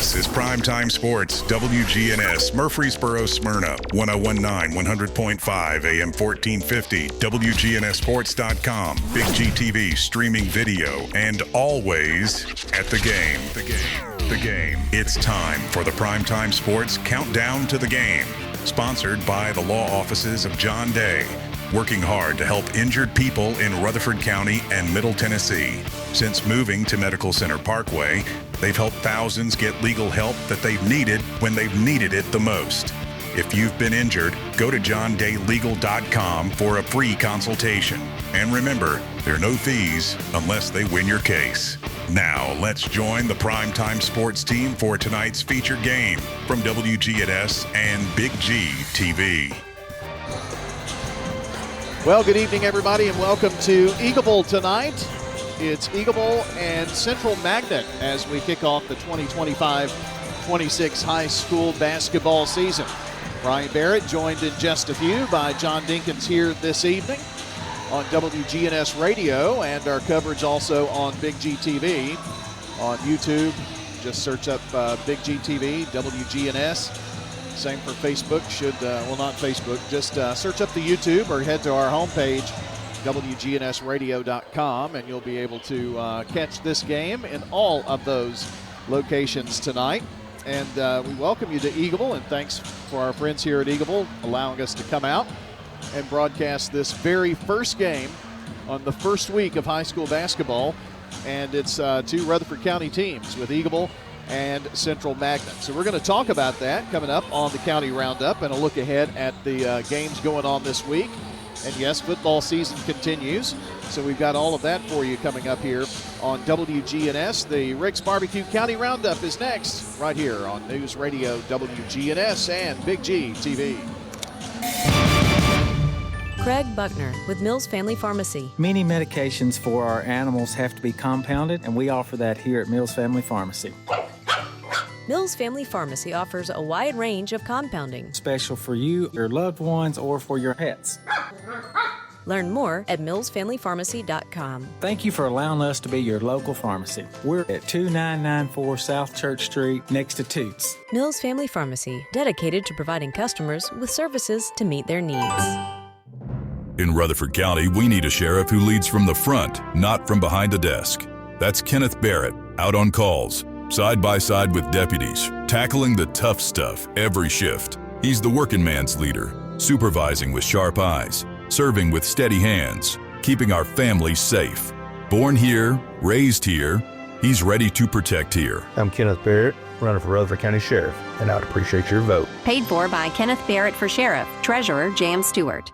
This is Primetime Sports, WGNS, Murfreesboro, Smyrna, 1019, 100.5, AM 1450, WGNSSports.com, Big G TV, streaming video, and always at the game. The game. It's time for the Primetime Sports Countdown to the Game, sponsored by the law offices of John Day, working hard to help injured people in Rutherford County and Middle Tennessee. Since moving to Medical Center Parkway, they've helped thousands get legal help that they've needed when they've needed it the most. If you've been injured, go to johndaylegal.com for a free consultation. And remember, there are no fees unless they win your case. Now, let's join the Primetime Sports team for tonight's featured game from WGNS and Big G TV. Well, good evening, everybody, and welcome to Eagleville tonight. It's Eagleville and Central Magnet as we kick off the 2025-26 high school basketball season. Brian Barrett joined in just a few by John Dinkins here this evening on WGNS Radio, and our coverage also on Big G TV. On YouTube, just search up Big G TV, WGNS. Same for Facebook. Not Facebook, just search up the YouTube or head to our homepage, WGNSradio.com, and you'll be able to catch this game in all of those locations tonight. And we welcome you to Eagleville, and thanks for our friends here at Eagleville allowing us to come out and broadcast this very first game on the first week of high school basketball. And it's two Rutherford County teams with Eagleville and Central Magnet. So we're going to talk about that coming up on the County Roundup and a look ahead at the games going on this week. And yes, football season continues, so we've got all of that for you coming up here on WGNS. The Rick's Barbecue County Roundup is next, right here on News Radio WGNS and Big G TV. Craig Buckner with Mills Family Pharmacy. Many medications for our animals have to be compounded, and we offer that here at Mills Family Pharmacy. Mills Family Pharmacy offers a wide range of compounding. Special for you, your loved ones, or for your pets. Learn more at millsfamilypharmacy.com. Thank you for allowing us to be your local pharmacy. We're at 2994 South Church Street, next to Toots. Mills Family Pharmacy, dedicated to providing customers with services to meet their needs. In Rutherford County, we need a sheriff who leads from the front, not from behind the desk. That's Kenneth Barrett, out on calls, side by side with deputies, tackling the tough stuff every shift. He's the working man's leader, supervising with sharp eyes, serving with steady hands, keeping our families safe. Born here, raised here, he's ready to protect here. I'm Kenneth Barrett, running for Rutherford County Sheriff, and I would appreciate your vote. Paid for by Kenneth Barrett for Sheriff, Treasurer Jan Stewart.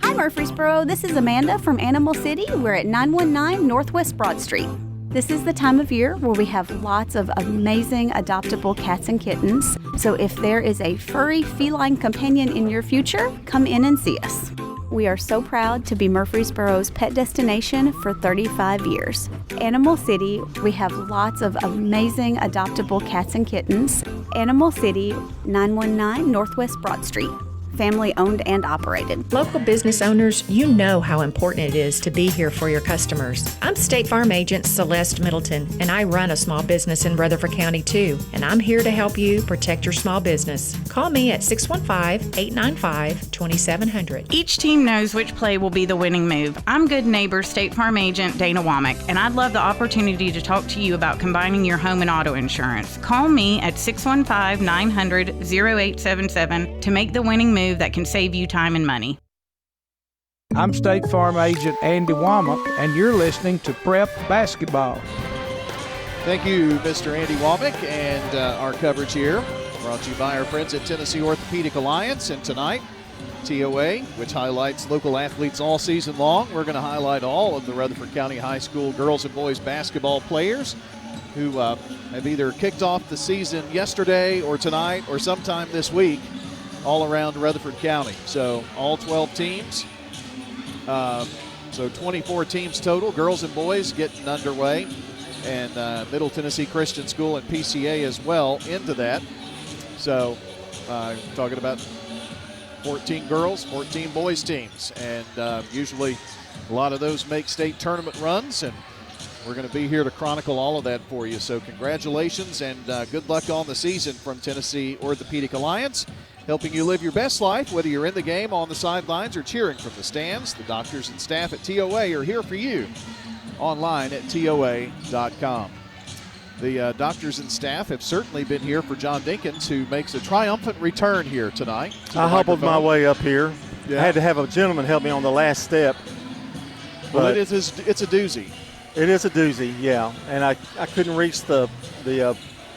Hi Murfreesboro, this is Amanda from Animal City. We're at 919 Northwest Broad Street. This is the time of year where we have lots of amazing adoptable cats and kittens. So if there is a furry feline companion in your future, come in and see us. We are so proud to be Murfreesboro's pet destination for 35 years. Animal City, we have lots of amazing adoptable cats and kittens. Animal City, 919 Northwest Broad Street. Family owned and operated. Local business owners, you know how important it is to be here for your customers. I'm State Farm Agent Celeste Middleton, and I run a small business in Rutherford County too, and I'm here to help you protect your small business. Call me at 615-895-2700. Each team knows which play will be the winning move. I'm good neighbor State Farm Agent Dana Womack, and I'd love the opportunity to talk to you about combining your home and auto insurance. Call me at 615-900-0877 to make the winning move that can save you time and money. I'm State Farm Agent Andy Womack, and you're listening to Prep Basketball. Thank you, Mr. Andy Womack, and our coverage here brought to you by our friends at Tennessee Orthopedic Alliance. And tonight, TOA, which highlights local athletes all season long. We're going to highlight all of the Rutherford County High School girls and boys basketball players who have either kicked off the season yesterday or tonight or sometime this week all around Rutherford County. So all 12 teams, so 24 teams total, girls and boys getting underway, and Middle Tennessee Christian School and PCA as well into that. So talking about 14 girls, 14 boys teams, and usually a lot of those make state tournament runs, and we're going to be here to chronicle all of that for you. So congratulations and good luck on the season from Tennessee Orthopedic Alliance, helping you live your best life, whether you're in the game, on the sidelines, or cheering from the stands. The doctors and staff at TOA are here for you online at TOA.com. The doctors and staff have certainly been here for John Dinkins, who makes a triumphant return here tonight. I hobbled my way up here. Yeah. I had to have a gentleman help me on the last step. Well, it's a doozy. It is a doozy, yeah. And I couldn't reach the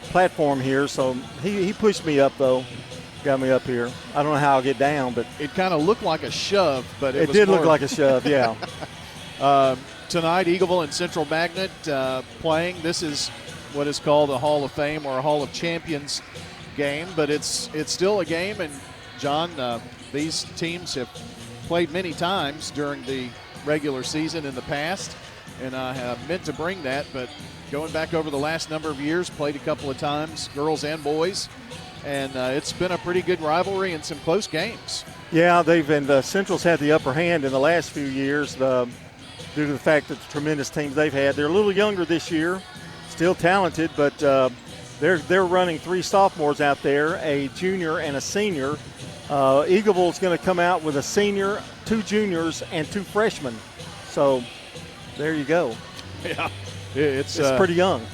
platform here, so he pushed me up, though. Got me up here. I don't know how I'll get down, but it kind of looked like a shove, but it did look like a shove, yeah. Tonight, Eagleville and Central Magnet playing. This is what is called a Hall of Fame or a Hall of Champions game, but it's still a game. And John, these teams have played many times during the regular season in the past, and I have meant to bring that, but going back over the last number of years, played a couple of times, girls and boys, and it's been a pretty good rivalry and some close games. Yeah, Central's had the upper hand in the last few years due to the fact that the tremendous teams they've had. They're a little younger this year, still talented, but they're running 3 sophomores out there, a junior and a senior. Eagleville's going to come out with a senior, 2 juniors, and 2 freshmen. So there you go. Yeah, it's pretty young.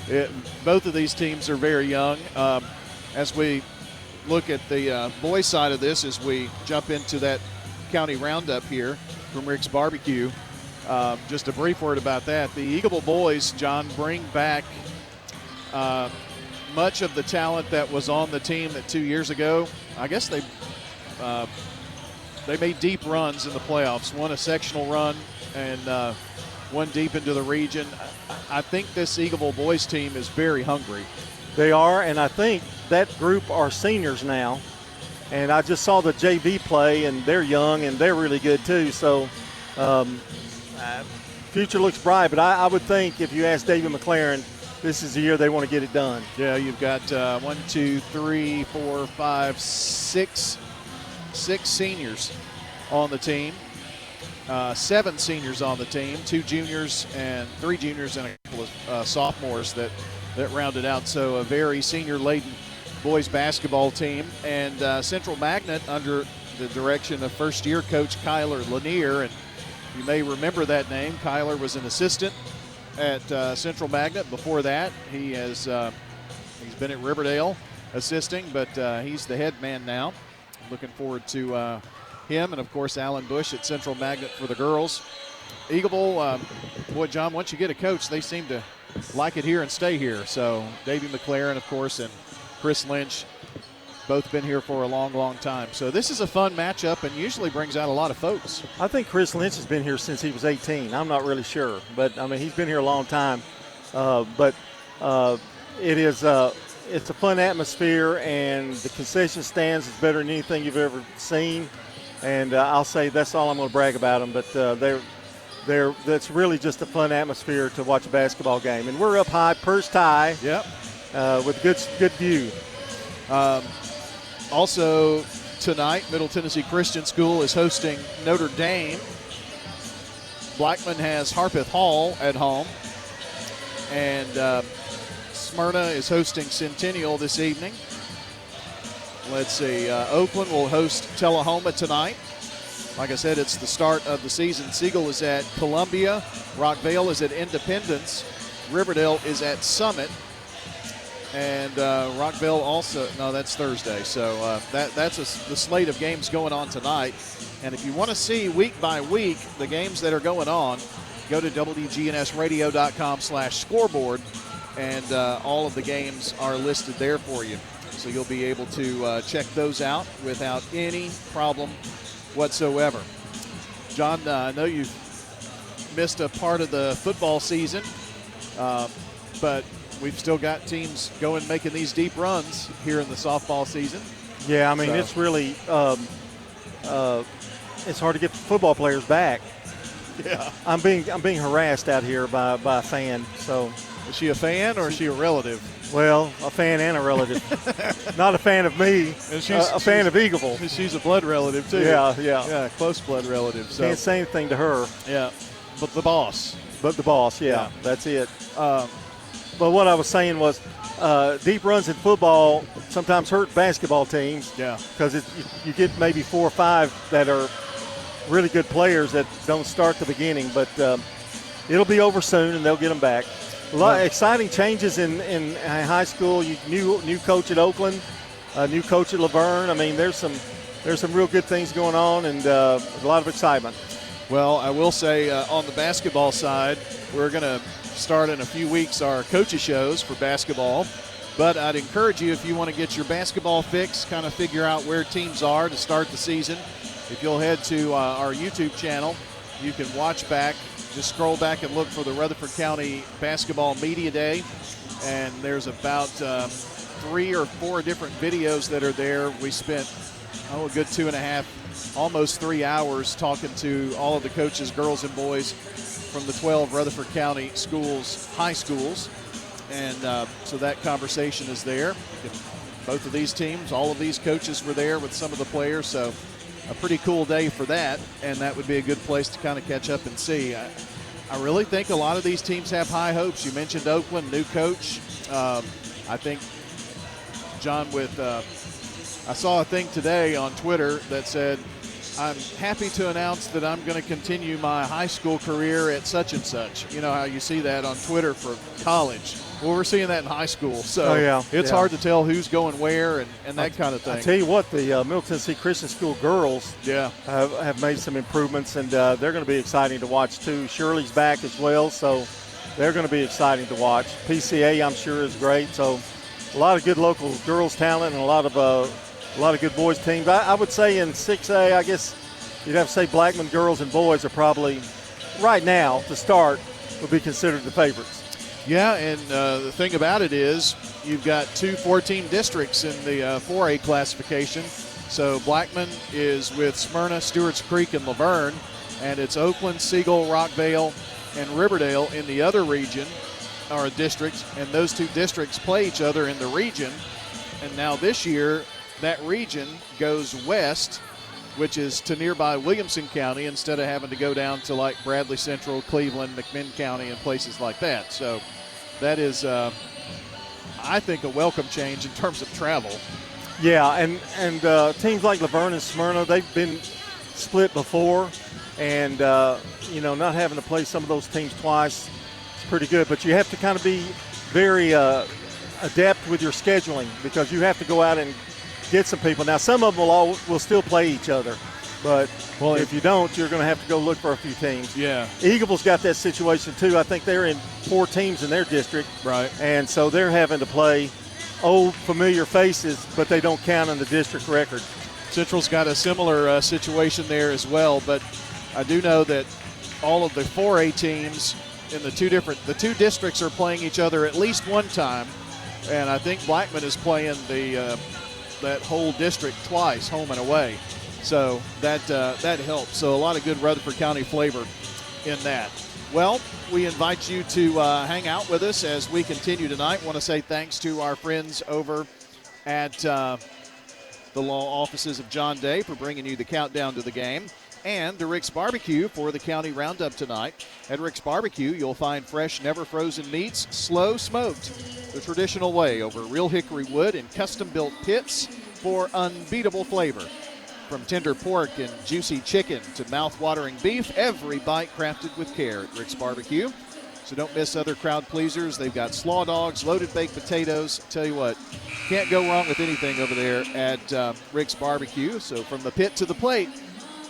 Both of these teams are very young. As we look at the boys' side of this, as we jump into that county roundup here from Rick's Barbecue, just a brief word about that. The Eagleville boys, John, bring back much of the talent that was on the team that 2 years ago. I guess they made deep runs in the playoffs, won a sectional run, and one deep into the region. I think this Eagleville boys team is very hungry. They are, and I think that group are seniors now. And I just saw the JV play, and they're young, and they're really good too. So future looks bright, but I would think if you ask David McLaren, this is the year they want to get it done. Yeah, you've got 1, 2, 3, 4, 5, 6 seniors on the team. 7 seniors on the team, 2 juniors and 3 juniors and a couple of sophomores that rounded out. So a very senior-laden boys basketball team. And Central Magnet under the direction of first-year coach Kyler Lanier. And you may remember that name. Kyler was an assistant at Central Magnet. Before that, he's been at Riverdale assisting, but he's the head man now. Looking forward to him, and of course Alan Bush at Central Magnet for the girls. Eagleville, boy, John, once you get a coach, they seem to like it here and stay here. So Davey McLaren, of course, and Chris Lynch, both been here for a long, long time. So this is a fun matchup and usually brings out a lot of folks. I think Chris Lynch has been here since he was 18. I'm not really sure, but I mean he's been here a long time. It's a fun atmosphere, and the concession stands is better than anything you've ever seen. And I'll say that's all I'm going to brag about them. But that's really just a fun atmosphere to watch a basketball game. And we're up high, purse tie. Yep. With good view. Also tonight, Middle Tennessee Christian School is hosting Notre Dame. Blackman has Harpeth Hall at home. And Smyrna is hosting Centennial this evening. Let's see, Oakland will host Tullahoma tonight. Like I said, it's the start of the season. Siegel is at Columbia. Rockvale is at Independence. Riverdale is at Summit. And Rockville also, no, that's Thursday. So that's the slate of games going on tonight. And if you want to see week by week the games that are going on, go to WGNSradio.com/scoreboard, and all of the games are listed there for you. So you'll be able to check those out without any problem whatsoever. John, I know you've missed a part of the football season, but we've still got teams going making these deep runs here in the softball season. Yeah, I mean, it's really it's hard to get football players back. Yeah, I'm being harassed out here by a fan. So, is she a fan or is she a relative? Well, a fan and a relative. Not a fan of me. And she's a fan of Eagleville. She's a blood relative too. Yeah, close blood relative. So can't say anything to her. Yeah, but the boss. But the boss, yeah. That's it. But what I was saying was deep runs in football sometimes hurt basketball teams. Yeah. Because you get maybe 4 or 5 that are really good players that don't start the beginning. But it'll be over soon, and they'll get them back. A lot of exciting changes in high school. New coach at Oakland, new coach at Laverne. I mean, there's some real good things going on, and a lot of excitement. Well, I will say on the basketball side, we're going to start in a few weeks our coaches shows for basketball. But I'd encourage you, if you want to get your basketball fix, kind of figure out where teams are to start the season, if you'll head to our YouTube channel, you can watch back. Just scroll back and look for the Rutherford County Basketball Media Day. And there's about 3 or 4 different videos that are there. We spent, a good 2.5, almost 3 hours talking to all of the coaches, girls and boys, from the 12 Rutherford County schools, high schools. And so that conversation is there. Both of these teams, all of these coaches were there with some of the players. So a pretty cool day for that, and that would be a good place to kind of catch up and see. I really think a lot of these teams have high hopes. You mentioned Oakland, new coach. I think, John, I saw a thing today on Twitter that said, I'm happy to announce that I'm going to continue my high school career at such and such. You know how you see that on Twitter for college. Well, we're seeing that in high school. So it's hard to tell who's going where and that kind of thing. I tell you what, the Middle Tennessee Christian School girls have made some improvements, and they're going to be exciting to watch too. Shirley's back as well, so they're going to be exciting to watch. PCA, I'm sure, is great. So a lot of good local girls talent and a lot of good boys teams. I would say in 6A, I guess you'd have to say Blackman girls and boys are probably, right now, to start, would be considered the favorites. Yeah, and the thing about it is you've got 2 14 districts in the 4A classification. So Blackman is with Smyrna, Stewart's Creek, and Laverne, and it's Oakland, Siegel, Rockvale, and Riverdale in the other region, or district, and those 2 districts play each other in the region. And now this year, that region goes west, which is to nearby Williamson County, instead of having to go down to like Bradley Central, Cleveland, McMinn County, and places like that. So that is, I think, a welcome change in terms of travel. Yeah, and teams like Laverne and Smyrna, they've been split before, and, not having to play some of those teams twice is pretty good. But you have to kind of be very adept with your scheduling, because you have to go out and get some people. Now, some of them will still play each other, but if you don't, you're going to have to go look for a few teams. Yeah. Eagleville's got that situation too. I think they're in 4 teams in their district. Right. And so they're having to play old familiar faces, but they don't count on the district record. Central's got a similar situation there as well, but I do know that all of the 4A teams in the two districts are playing each other at least one time, and I think Blackman is playing that whole district twice, home and away. So that helps. So a lot of good Rutherford County flavor in that. Well, we invite you to hang out with us as we continue tonight. Want to say thanks to our friends over at the law offices of John Day for bringing you the countdown to the game, and to Rick's Barbecue for the county roundup tonight. At Rick's Barbecue, you'll find fresh, never frozen meats, slow smoked the traditional way over real hickory wood in custom-built pits for unbeatable flavor. From tender pork and juicy chicken to mouth-watering beef, every bite crafted with care at Rick's Barbecue. So don't miss other crowd pleasers. They've got slaw dogs, loaded baked potatoes. Tell you what, can't go wrong with anything over there at Rick's Barbecue. So from the pit to the plate,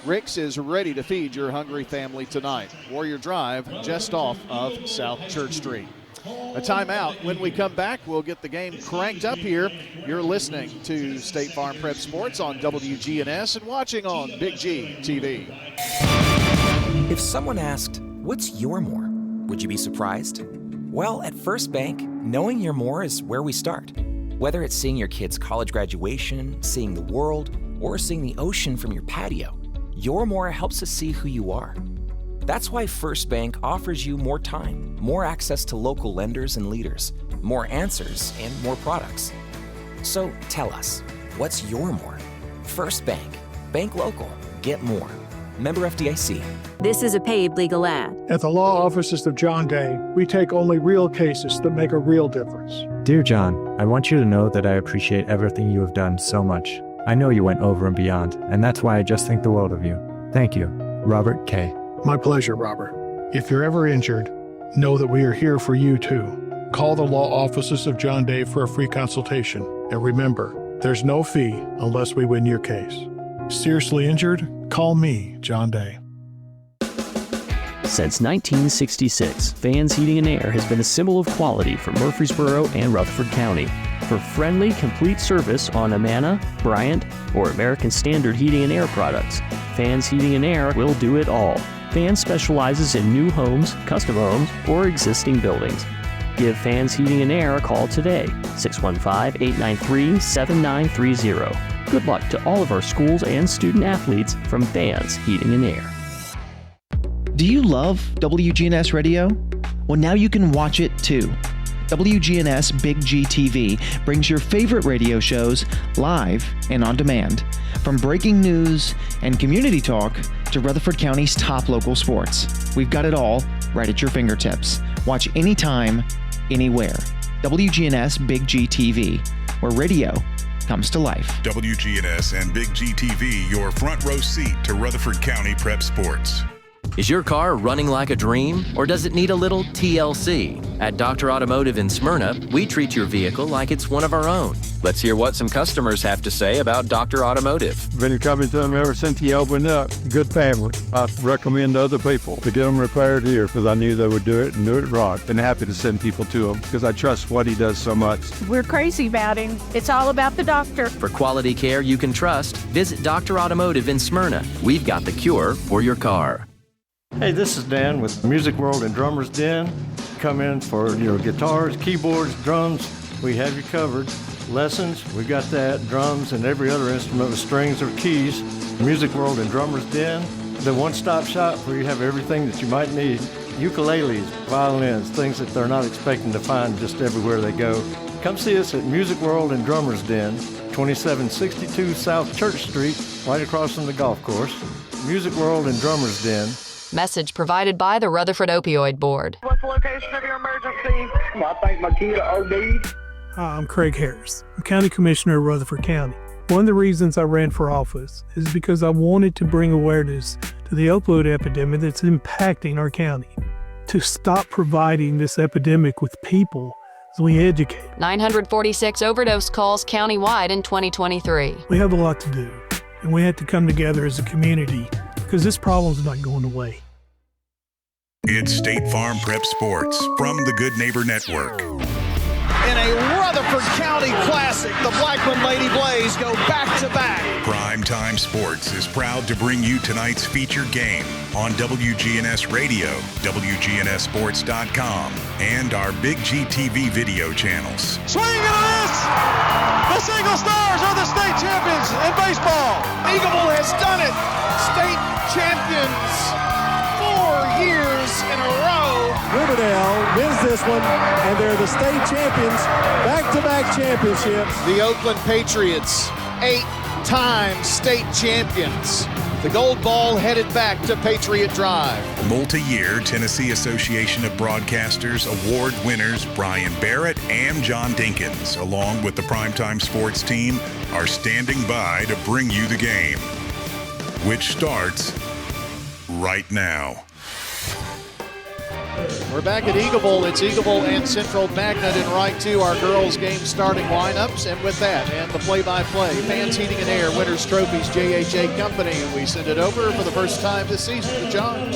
Rick's is ready to feed your hungry family tonight. Warrior Drive, just off of South Church Street. A timeout. When we come back, we'll get the game cranked up here. You're listening to State Farm Prep Sports on WGNS and watching on Big G TV. If someone asked, what's your more? Would you be surprised? Well, at First Bank, knowing your more is where we start. Whether it's seeing your kid's college graduation, seeing the world, or seeing the ocean from your patio, your more helps us see who you are. That's why First Bank offers you more time, more access to local lenders and leaders, more answers, and more products. So tell us, what's your more? First Bank. Bank local. Get more. Member FDIC. This is a paid legal ad. At the law offices of John Day, we take only real cases that make a real difference. Dear John, I want you to know that I appreciate everything you have done so much. I know you went over and beyond, and that's why I just think the world of you. Thank you. Robert K. My pleasure, Robert. If you're ever injured, know that we are here for you too. Call the law offices of John Day for a free consultation. And remember, there's no fee unless we win your case. Seriously injured? Call me, John Day. Since 1966, Fans Heating and Air has been a symbol of quality for Murfreesboro and Rutherford County. For friendly, complete service on Amana, Bryant, or American Standard Heating and Air products, Fans Heating and Air will do it all. Fans specializes in new homes, custom homes, or existing buildings. Give Fans Heating and Air a call today, 615-893-7930. Good luck to all of our schools and student athletes from Fans Heating and Air. Do you love WGNS Radio? Well, now you can watch it too. WGNS Big G TV brings your favorite radio shows live and on demand. From breaking news and community talk to Rutherford County's top local sports. We've got it all right at your fingertips. Watch anytime, anywhere. WGNS Big G TV, where radio comes to life. WGNS and Big G TV, your front row seat to Rutherford County prep sports. Is your car running like a dream, or does it need a little TLC? At Dr. Automotive in Smyrna, we treat your vehicle like it's one of our own. Let's hear what some customers have to say about Dr. Automotive. Been coming to them ever since he opened up. Good family. I recommend other people to get them repaired here because I knew they would do it and do it right. Been happy to send people to him because I trust what he does so much. We're crazy about him. It's all about the doctor. For quality care you can trust, visit Dr. Automotive in Smyrna. We've got the cure for your car. Hey, this is Dan with Music World and Drummers Den. Come in for your guitars, keyboards, drums. We have you covered. Lessons, we got that. Drums and every other instrument with strings or keys. Music World and Drummers Den. The one-stop shop where you have everything that you might need. Ukuleles, violins, things that they're not expecting to find just everywhere they go. Come see us at Music World and Drummers Den, 2762 South Church Street, right across from the golf course. Music World and Drummers Den. Message provided by the Rutherford Opioid Board. What's the location of your emergency? I think my kid OD'd. Hi, I'm Craig Harris. I'm County Commissioner of Rutherford County. One of the reasons I ran for office is because I wanted to bring awareness to the opioid epidemic that's impacting our county. To stop providing this epidemic with people as we educate. 946 overdose calls countywide in 2023. We have a lot to do, and we have to come together as a community because this problem's not going away. It's State Farm Prep Sports from the Good Neighbor Network. In a Rutherford County classic, the Blackman Lady Blaze go back-to-back. Primetime Sports is proud to bring you tonight's featured game on WGNS Radio, WGNSSports.com, and our Big G TV video channels. Swing and a miss! The Single Stars are the state champions in baseball. Eagleville has done it. State champions 4 years in a row. Riverdale wins this one, and they're the state champions, back-to-back championships. The Oakland Patriots, 8-time state champions. The gold ball headed back to Patriot Drive. Multi-year Tennessee Association of Broadcasters award winners Brian Barrett and John Dinkins, along with the Primetime Sports team, are standing by to bring you the game, which starts right now. We're back at Eagleville. It's Eagleville and Central Magnet in right to our girls' game starting lineups. And with that, and the play-by-play, Fans Heating and Air, Winners Trophies, JHA Company. And we send it over for the first time this season to John.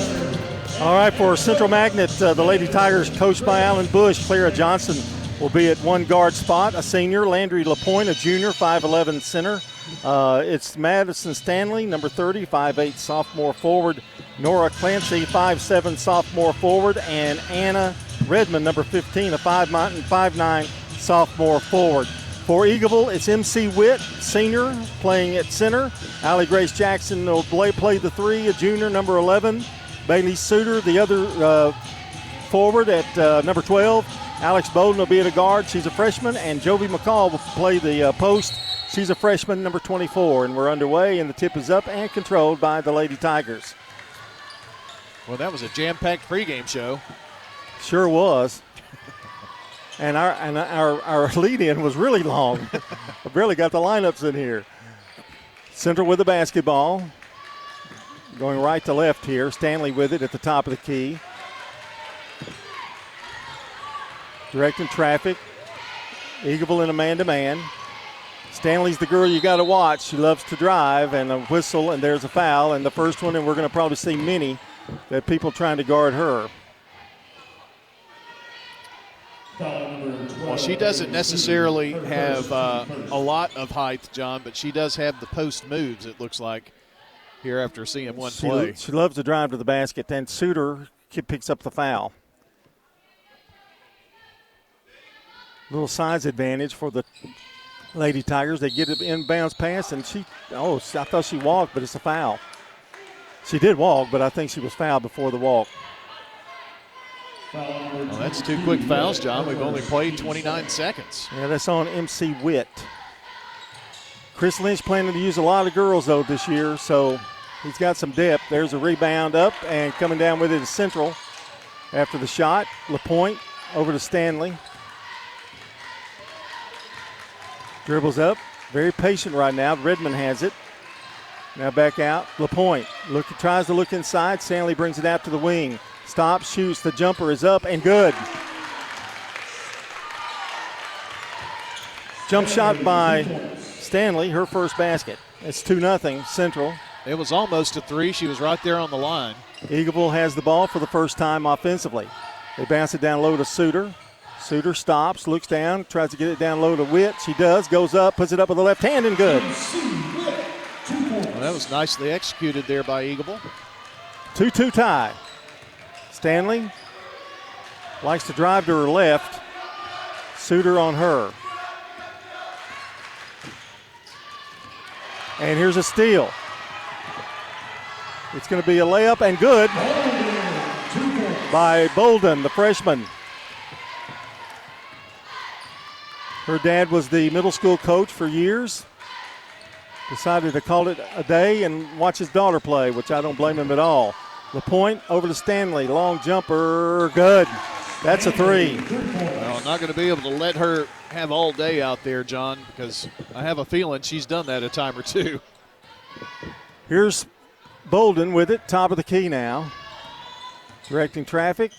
All right, for Central Magnet, the Lady Tigers, coached by Alan Bush. Clara Johnson will be at one guard spot, a senior. Landry LaPointe, a junior, 5'11" center. It's Madison Stanley, number 30, 5'8" sophomore forward. Nora Clancy, 5'7" sophomore forward. And Anna Redmond, number 15, a 5'9" sophomore forward. For Eagleville, it's MC Witt, senior, playing at center. Allie Grace Jackson will play the 3, a junior, number 11. Bailey Suter, the other forward at number 12. Alex Bowden will be at a guard. She's a freshman. And Jovi McCall will play the post. She's a freshman, number 24, and we're underway, and the tip is up and controlled by the Lady Tigers. Well, that was a jam-packed pregame show. Sure was. And our lead-in was really long. I barely got the lineups in here. Central with the basketball. Going right to left here. Stanley with it at the top of the key. Directing traffic. Eagleville and a man-to-man. Stanley's the girl you got to watch. She loves to drive, and a whistle, and there's a foul. And the first one, and we're going to probably see many that people trying to guard her. Well, she doesn't necessarily have a lot of height, John, but she does have the post moves, it looks like, here after seeing one play. She loves to drive to the basket, and Suter picks up the foul. Little size advantage for the Lady Tigers. They get an inbounds pass, and I thought she walked, but it's a foul. She did walk, but I think she was fouled before the walk. Well, that's 2 quick fouls, John. We've only played 29 seconds. Yeah, that's on MC Witt. Chris Lynch planning to use a lot of girls, though, this year, so he's got some depth. There's a rebound up, and coming down with it is Central. After the shot, LaPointe over to Stanley. Dribbles up, very patient right now. Redmond has it. Now back out, LaPointe tries to look inside. Stanley brings it out to the wing. Stops, shoots, the jumper is up and good. Jump shot by Stanley, her first basket. It's 2-0 Central. It was almost a 3. She was right there on the line. Eagleville has the ball for the first time offensively. They bounce it down low to Suter. Suter stops, looks down, tries to get it down low to Witt. She does, goes up, puts it up with the left hand and good. Well, that was nicely executed there by Eagleville. 2-2 tie. Stanley likes to drive to her left. Suter on her. And here's a steal. It's going to be a layup and good by Bolden, the freshman. Her dad was the middle school coach for years. Decided to call it a day and watch his daughter play, which I don't blame him at all. LaPointe over to Stanley. Long jumper. Good. That's a 3. Well, I'm not going to be able to let her have all day out there, John, because I have a feeling she's done that a time or two. Here's Bolden with it. Top of the key now. Directing traffic.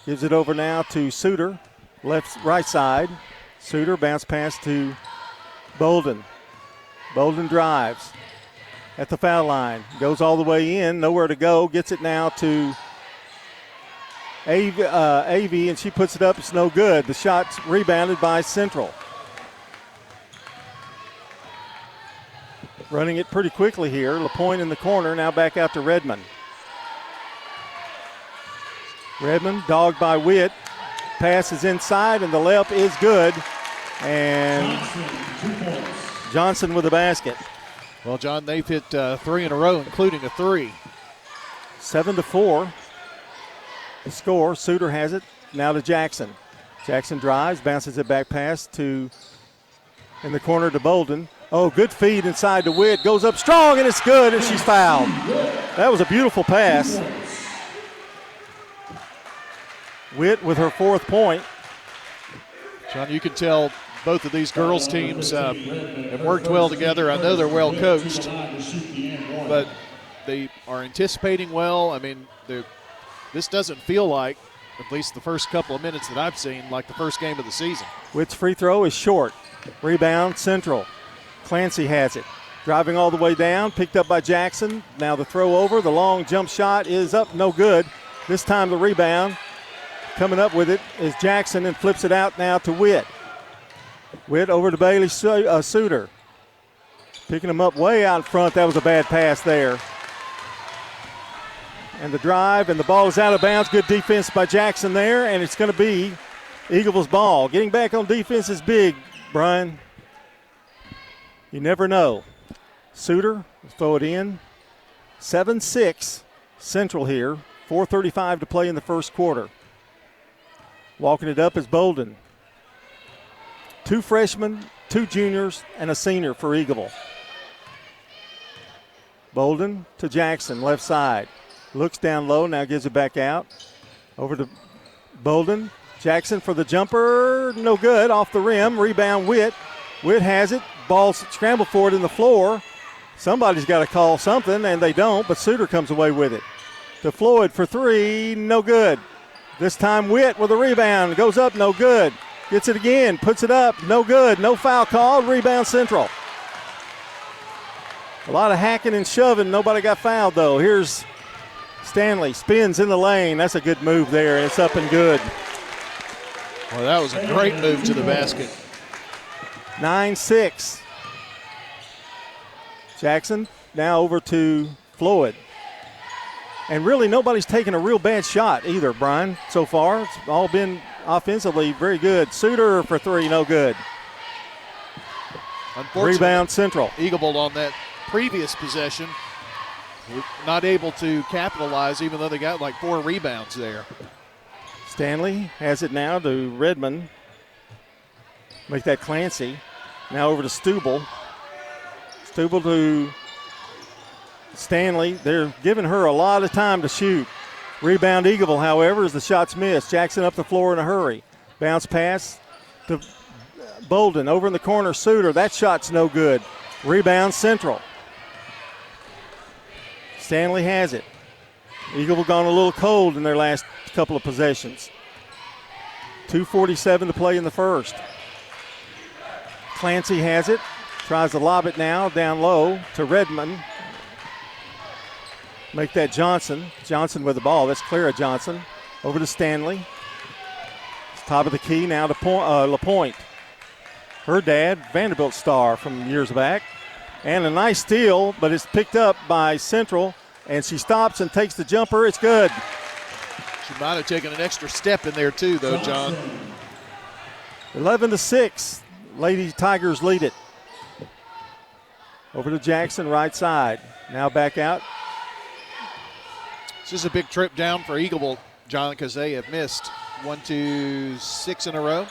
Gives it over now to Suter. Right side. Suter bounce pass to Bolden. Bolden drives at the foul line. Goes all the way in. Nowhere to go. Gets it now to Avey, and she puts it up. It's no good. The shot's rebounded by Central. Running it pretty quickly here. LaPointe in the corner. Now back out to Redmond. Redmond dogged by Witt. Pass is inside, and the layup is good. And Johnson with the basket. Well, John, they've hit 3 in a row, including a 3. 7-4. The score. Suter has it. Now to Jackson. Jackson drives, bounces it back pass to in the corner to Bolden. Oh, good feed inside to Witt. Goes up strong, and it's good, and she's fouled. That was a beautiful pass. Witt with her 4th point. John, you can tell both of these girls' teams have worked well together. I know they're well coached, but they are anticipating well. I mean, this doesn't feel like, at least the first couple of minutes that I've seen, like the first game of the season. Witt's free throw is short. Rebound, Central. Clancy has it. Driving all the way down, picked up by Jackson. Now the throw over. The long jump shot is up, no good. This time the rebound. Coming up with it is Jackson and flips it out now to Witt. Witt over to Bailey Suter. Picking him up way out in front. That was a bad pass there. And the drive, and the ball is out of bounds. Good defense by Jackson there, and it's going to be Eagleville's ball. Getting back on defense is big, Brian. You never know. Suter will throw it in. 7-6 Central here. 4:35 to play in the first quarter. Walking it up is Bolden. 2 freshmen, 2 juniors and a senior for Eagleville. Bolden to Jackson, left side. Looks down low, now gives it back out. Over to Bolden. Jackson for the jumper, no good, off the rim. Rebound, Witt. Witt has it. Ball scrambled for it in the floor. Somebody's got to call something, and they don't, but Suter comes away with it. To Floyd for 3, no good. This time Witt with a rebound, goes up, no good. Gets it again, puts it up, no good. No foul called, rebound Central. A lot of hacking and shoving, nobody got fouled though. Here's Stanley, spins in the lane. That's a good move there, and it's up and good. Well, that was a great move to the basket. 9-6. Jackson now over to Floyd. And really nobody's taken a real bad shot either, Brian, so far. It's all been offensively very good. Suter for 3, no good. Rebound Central. Eagleville on that previous possession, not able to capitalize even though they got like 4 rebounds there. Stanley has it now to Redmond. Make that Clancy. Now over to Stubble. Stubble to Stanley. They're giving her a lot of time to shoot. Rebound Eagleville, however, as the shot's missed. Jackson up the floor in a hurry. Bounce pass to Bolden. Over in the corner, Suter. That shot's no good. Rebound Central. Stanley has it. Eagleville gone a little cold in their last couple of possessions. 2:47 to play in the first. Clancy has it. Tries to lob it now down low to Redmond. Make that Johnson. Johnson with the ball. That's Clara Johnson. Over to Stanley. Top of the key now to LaPointe. Her dad, Vanderbilt star from years back. And a nice steal, but it's picked up by Central. And she stops and takes the jumper. It's good. She might have taken an extra step in there too, though, John. 11-6. Lady Tigers lead it. Over to Jackson, right side. Now back out. This is a big trip down for Eagleville, John, because they have missed 1, 2, 6 in a row.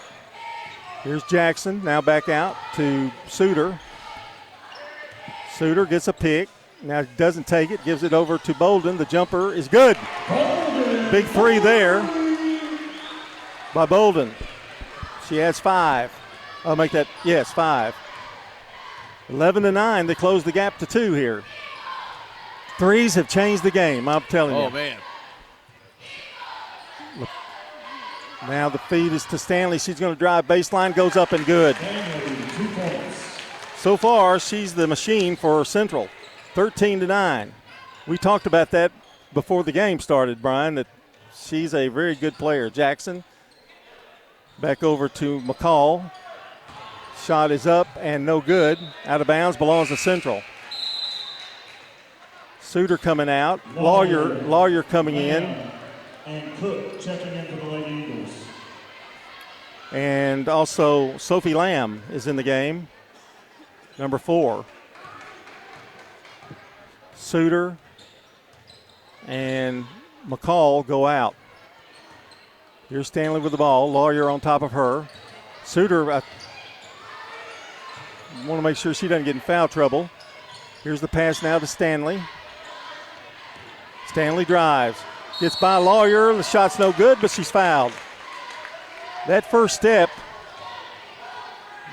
Here's Jackson, now back out to Suter. Suter gets a pick. Now doesn't take it, gives it over to Bolden. The jumper is good. Big 3 there by Bolden. She has 5. I'll make that, yes, 5. 11-9, they close the gap to 2 here. Threes have changed the game, I'm telling you. Oh, man. Now the feed is to Stanley. She's going to drive baseline, goes up and good. So far, she's the machine for Central. 13-9. We talked about that before the game started, Brian, that she's a very good player. Jackson back over to McCall. Shot is up and no good. Out of bounds, belongs to Central. Suter coming out. Lawyer coming in. And Cook checking in for the Lady Eagles. And also Sophie Lamb is in the game. Number 4. Suter and McCall go out. Here's Stanley with the ball. Lawyer on top of her. Suter, I want to make sure she doesn't get in foul trouble. Here's the pass now to Stanley. Stanley drives. Gets by Lawyer. The shot's no good, but she's fouled. That first step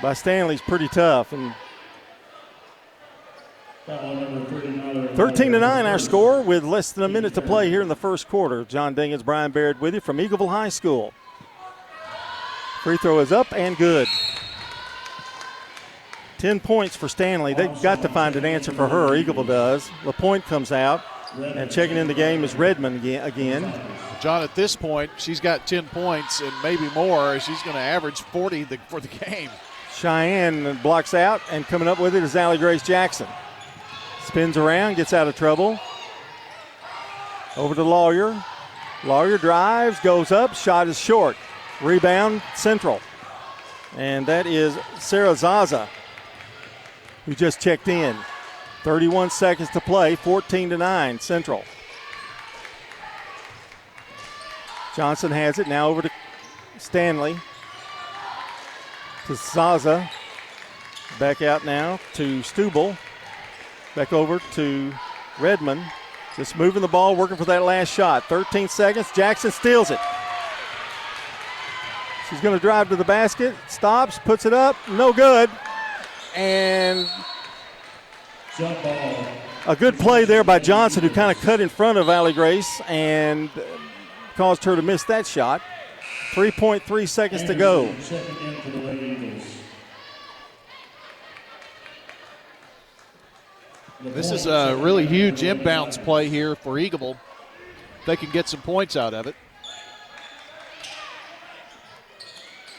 by Stanley's pretty tough. And 13-9 our score with less than a minute to play here in the first quarter. John Dingens, Brian Baird with you from Eagleville High School. Free throw is up and good. 10 points for Stanley. They've got to find an answer for her. Eagleville does. LaPointe comes out, and checking in the game is Redmond again. John, at this point, she's got 10 points and maybe more. She's going to average 40 for the game. Cheyenne blocks out, and coming up with it is Allie Grace Jackson. Spins around, gets out of trouble. Over to Lawyer. Lawyer drives, goes up, shot is short. Rebound, Central. And that is Sarah Zaza, who just checked in. 31 seconds to play, 14-9, Central. Johnson has it, now over to Stanley. To Zaza. Back out now to Stubel. Back over to Redmond. Just moving the ball, working for that last shot. 13 seconds. Jackson steals it. She's going to drive to the basket. Stops, puts it up. No good. And a good play there by Johnson, who kind of cut in front of Allie Grace and caused her to miss that shot. 3.3 seconds to go. This is a really huge inbounds play here for Eagleville. They can get some points out of it.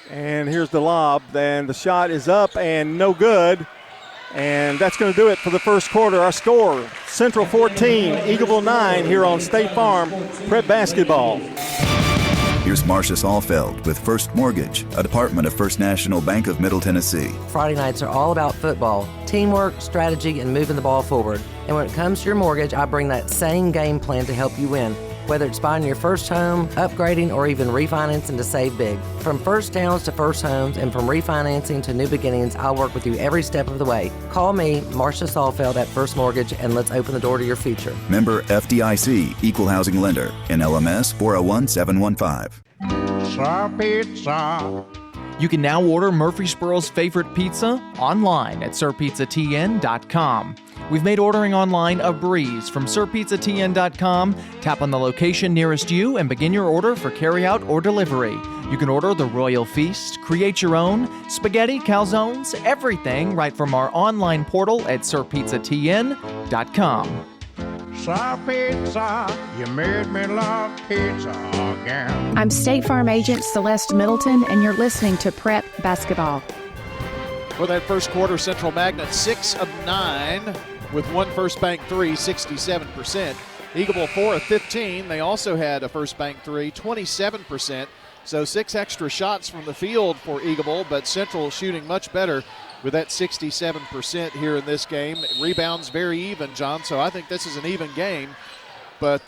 And here's the lob. Then the shot is up and no good. And that's going to do it for the first quarter. Our score, Central 14, Eagleville 9 here on State Farm Prep Basketball. Here's Marcia Saalfeld with First Mortgage, a department of First National Bank of Middle Tennessee. Friday nights are all about football, teamwork, strategy, and moving the ball forward. And when it comes to your mortgage, I bring that same game plan to help you win. Whether it's buying your first home, upgrading, or even refinancing to save big. From first towns to first homes and from refinancing to new beginnings, I'll work with you every step of the way. Call me, Marcia Saalfeld at First Mortgage, and let's open the door to your future. Member FDIC, Equal Housing Lender, NLMS 401715. Sir Pizza. You can now order Murfreesboro's favorite pizza online at sirpizzatn.com. We've made ordering online a breeze from sirpizzatn.com. Tap on the location nearest you and begin your order for carryout or delivery. You can order the Royal Feast, create your own, spaghetti, calzones, everything right from our online portal at sirpizzatn.com. Sir Pizza, you made me love pizza again. I'm State Farm Agent Celeste Middleton, and you're listening to Prep Basketball. For that first quarter, Central Magnet 6 of 9 with one First Bank 3, 67%. Eagleville 4 of 15. They also had a First Bank 3, 27%. So 6 extra shots from the field for Eagleville, but Central shooting much better with that 67% here in this game. Rebounds very even, John, so I think this is an even game. But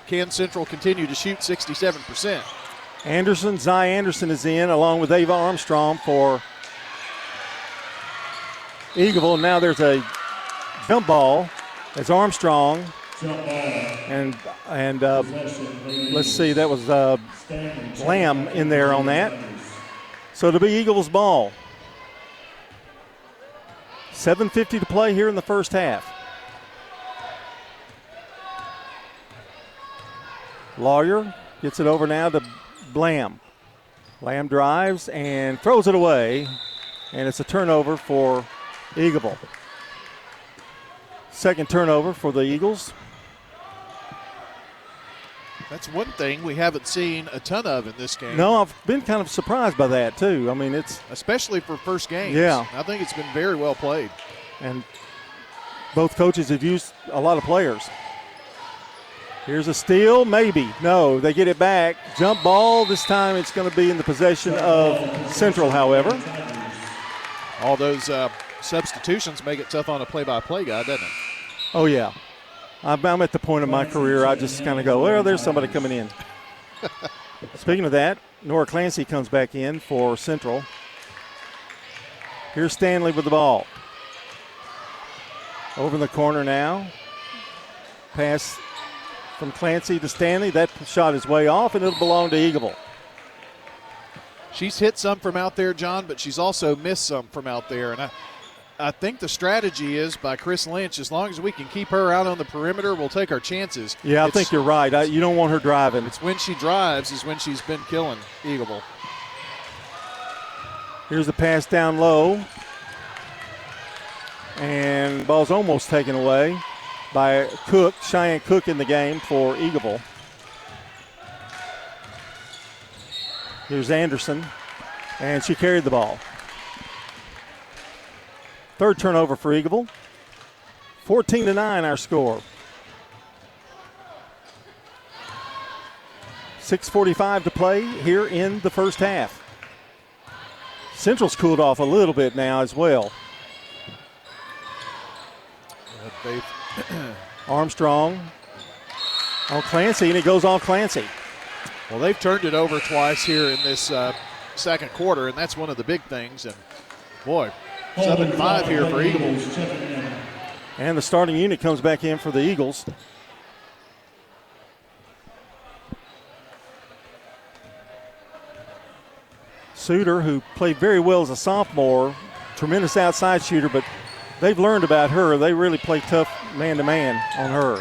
can Central continue to shoot 67%? Zai Anderson is in along with Ava Armstrong for Eagleville. Now there's a jump ball. It's Armstrong. And let's see, that was Lamb in there on that. So it'll be Eagleville's ball. 7:50 to play here in the first half. Lawyer gets it over now to Lamb. Lamb drives and throws it away, and it's a turnover for Eagleville. Second turnover for the Eagles. That's one thing we haven't seen a ton of in this game. No, I've been kind of surprised by that, too. I mean, it's... especially for first games. Yeah. I think it's been very well played. And both coaches have used a lot of players. Here's a steal, maybe. No, they get it back. Jump ball. This time it's going to be in the possession of Central, however. All those substitutions make it tough on a play-by-play guy, doesn't it? Oh, yeah. I'm at the point of my career, I just kind of go, well, there's somebody coming in. Speaking of that, Nora Clancy comes back in for Central. Here's Stanley with the ball. Over in the corner now. Pass from Clancy to Stanley. That shot is way off, and it'll belong to Eagleville. She's hit some from out there, John, but she's also missed some from out there. And I think the strategy is by Chris Lynch, as long as we can keep her out on the perimeter, we'll take our chances. Yeah, I think you're right. You don't want her driving. It's when she drives is when she's been killing Eagleville. Here's the pass down low. And the ball's almost taken away by Cook, Cheyenne Cook in the game for Eagleville. Here's Anderson, and she carried the ball. Third turnover for Eagleville. 14-9 our score. 6:45 to play here in the first half. Central's cooled off a little bit now as well. Armstrong on Clancy, and it goes on Clancy. Well, they've turned it over twice here in this second quarter, and that's one of the big things. And, boy, 7-5 here for Eagleville. And the starting unit comes back in for the Eagles. Suter, who played very well as a sophomore, tremendous outside shooter, but they've learned about her. They really play tough man-to-man on her.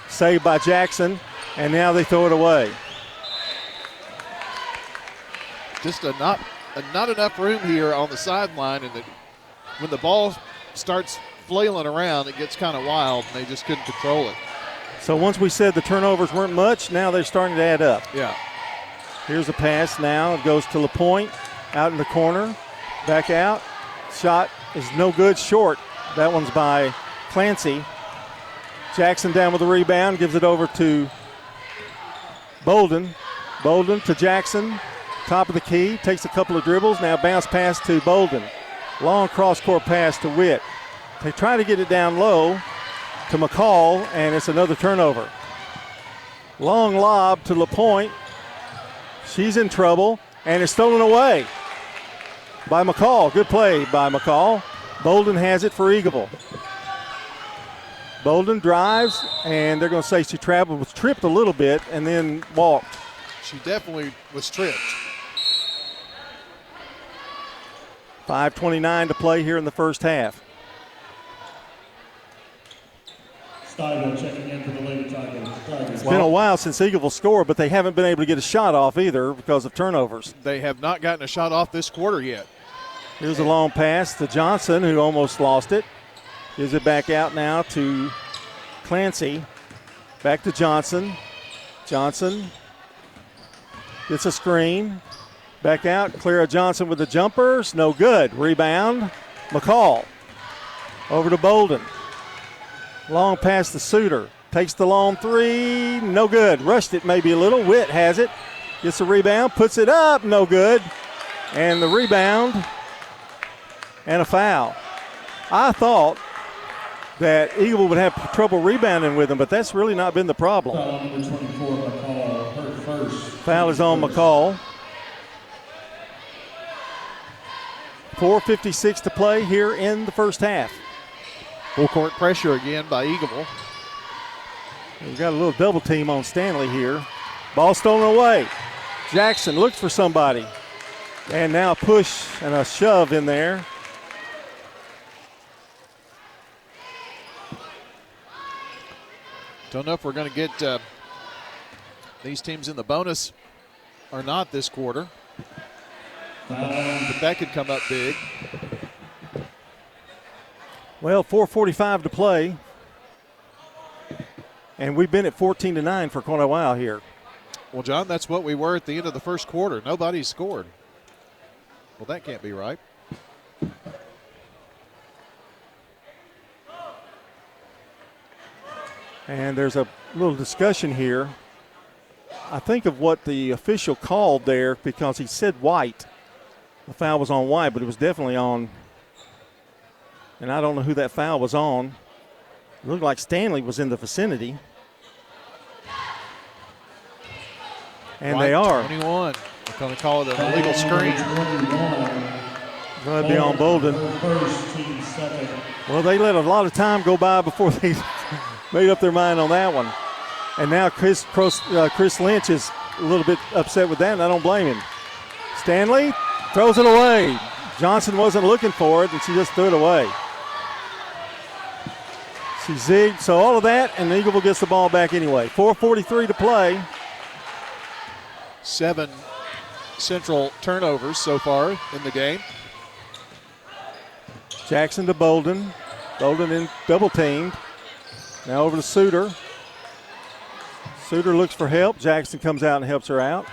Saved by Jackson, and now they throw it away. Just not enough room here on the sideline, and when the ball starts flailing around, it gets kind of wild, and they just couldn't control it. So once we said the turnovers weren't much, now they're starting to add up. Yeah. Here's a pass now. It goes to LaPointe, out in the corner, back out. Shot is no good, short. That one's by Clancy. Jackson down with the rebound, gives it over to Bolden. Bolden to Jackson, top of the key, takes a couple of dribbles. Now bounce pass to Bolden. Long cross-court pass to Witt. They try to get it down low to McCall, and it's another turnover. Long lob to LaPointe. She's in trouble, and it's stolen away by McCall. Good play by McCall. Bolden has it for Eagleville. Bolden drives, and they're going to say she was tripped a little bit and then walked. She definitely was tripped. 5:29 to play here in the first half. Checking in for the Lady Tigers. It's been a while since Eagleville scored, but they haven't been able to get a shot off either because of turnovers. They have not gotten a shot off this quarter yet. Here's a long pass to Johnson, who almost lost it. Gives it back out now to Clancy. Back to Johnson. Johnson gets a screen. Back out. Clara Johnson with the jumpers. No good. Rebound. McCall. Over to Bolden. Long pass to Suter. Takes the long three. No good. Rushed it maybe a little. Witt has it. Gets a rebound. Puts it up. No good. And the rebound. And a foul. I thought that Eagle would have trouble rebounding with him, but that's really not been the problem. Foul is on McCall. 4:56 to play here in the first half. Full court pressure again by Eagleville. We've got a little double team on Stanley here. Ball stolen away. Jackson looks for somebody. And now a push and a shove in there. Don't know if we're going to get these teams in the bonus or not this quarter. But that could come up big. Well, 4:45 to play. And we've been at 14-9 for quite a while here. Well, John, that's what we were at the end of the first quarter. Nobody scored. Well, that can't be right. And there's a little discussion here. I think of what the official called there because he said White. The foul was on White, but it was definitely on. And I don't know who that foul was on. It looked like Stanley was in the vicinity. And White, they are. 21. They're going to call it an illegal screen. Going to be on Bolden. Well, they let a lot of time go by before they made up their mind on that one. And now Chris Lynch is a little bit upset with that, and I don't blame him. Stanley throws it away. Johnson wasn't looking for it, and she just threw it away. She zigged, so all of that, and Eagleville gets the ball back anyway. 4:43 to play. 7 Central turnovers so far in the game. Jackson to Bolden. Bolden in double teamed. Now over to Suter. Suter looks for help. Jackson comes out and helps her out.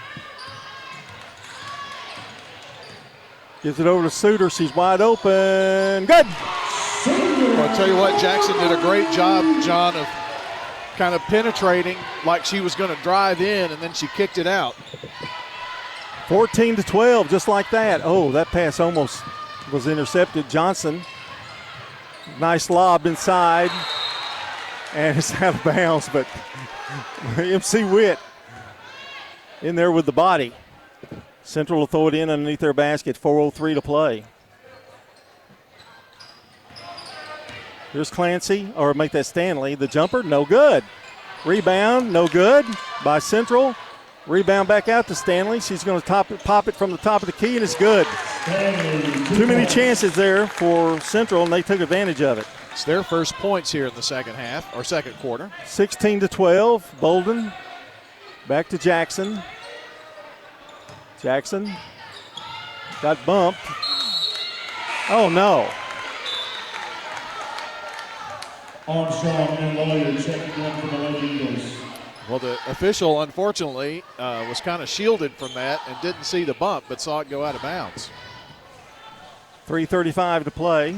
Gives it over to Suter. She's wide open. Good. Well, I'll tell you what, Jackson did a great job, John, of kind of penetrating like she was going to drive in, and then she kicked it out. 14-12, just like that. Oh, that pass almost was intercepted. Johnson, nice lob inside, and it's out of bounds, but MC Witt in there with the body. Central will throw it in underneath their basket. 4:03 to play. Here's Clancy, or make that Stanley. The jumper, no good. Rebound, no good by Central. Rebound back out to Stanley. She's going to pop it from the top of the key, and it's good. Too many chances there for Central, and they took advantage of it. It's their first points here in the second quarter. 16-12, Bolden. Back to Jackson. Jackson got bumped. Oh, no. Armstrong and Lawyer checking in for the Lady Eagles. Well, the official, unfortunately, was kind of shielded from that and didn't see the bump, but saw it go out of bounds. 3:35 to play.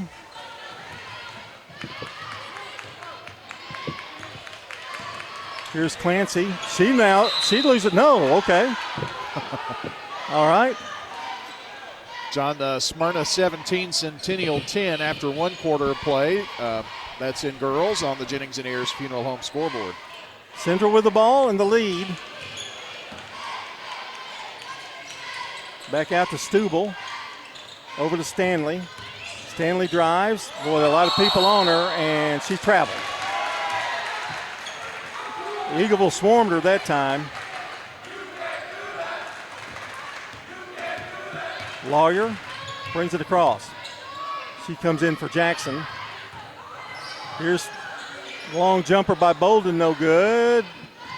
Here's Clancy. She loses. No, okay. All right. John, Smyrna 17, Centennial 10 after 1 quarter of play. That's in girls on the Jennings and Ayers Funeral Home scoreboard. Central with the ball and the lead. Back out to Stubel. Over to Stanley. Stanley drives. Boy, a lot of people on her, and she traveled. Eagleville swarmed her that time. Lawyer brings it across. She comes in for Jackson. Here's long jumper by Bolden, no good.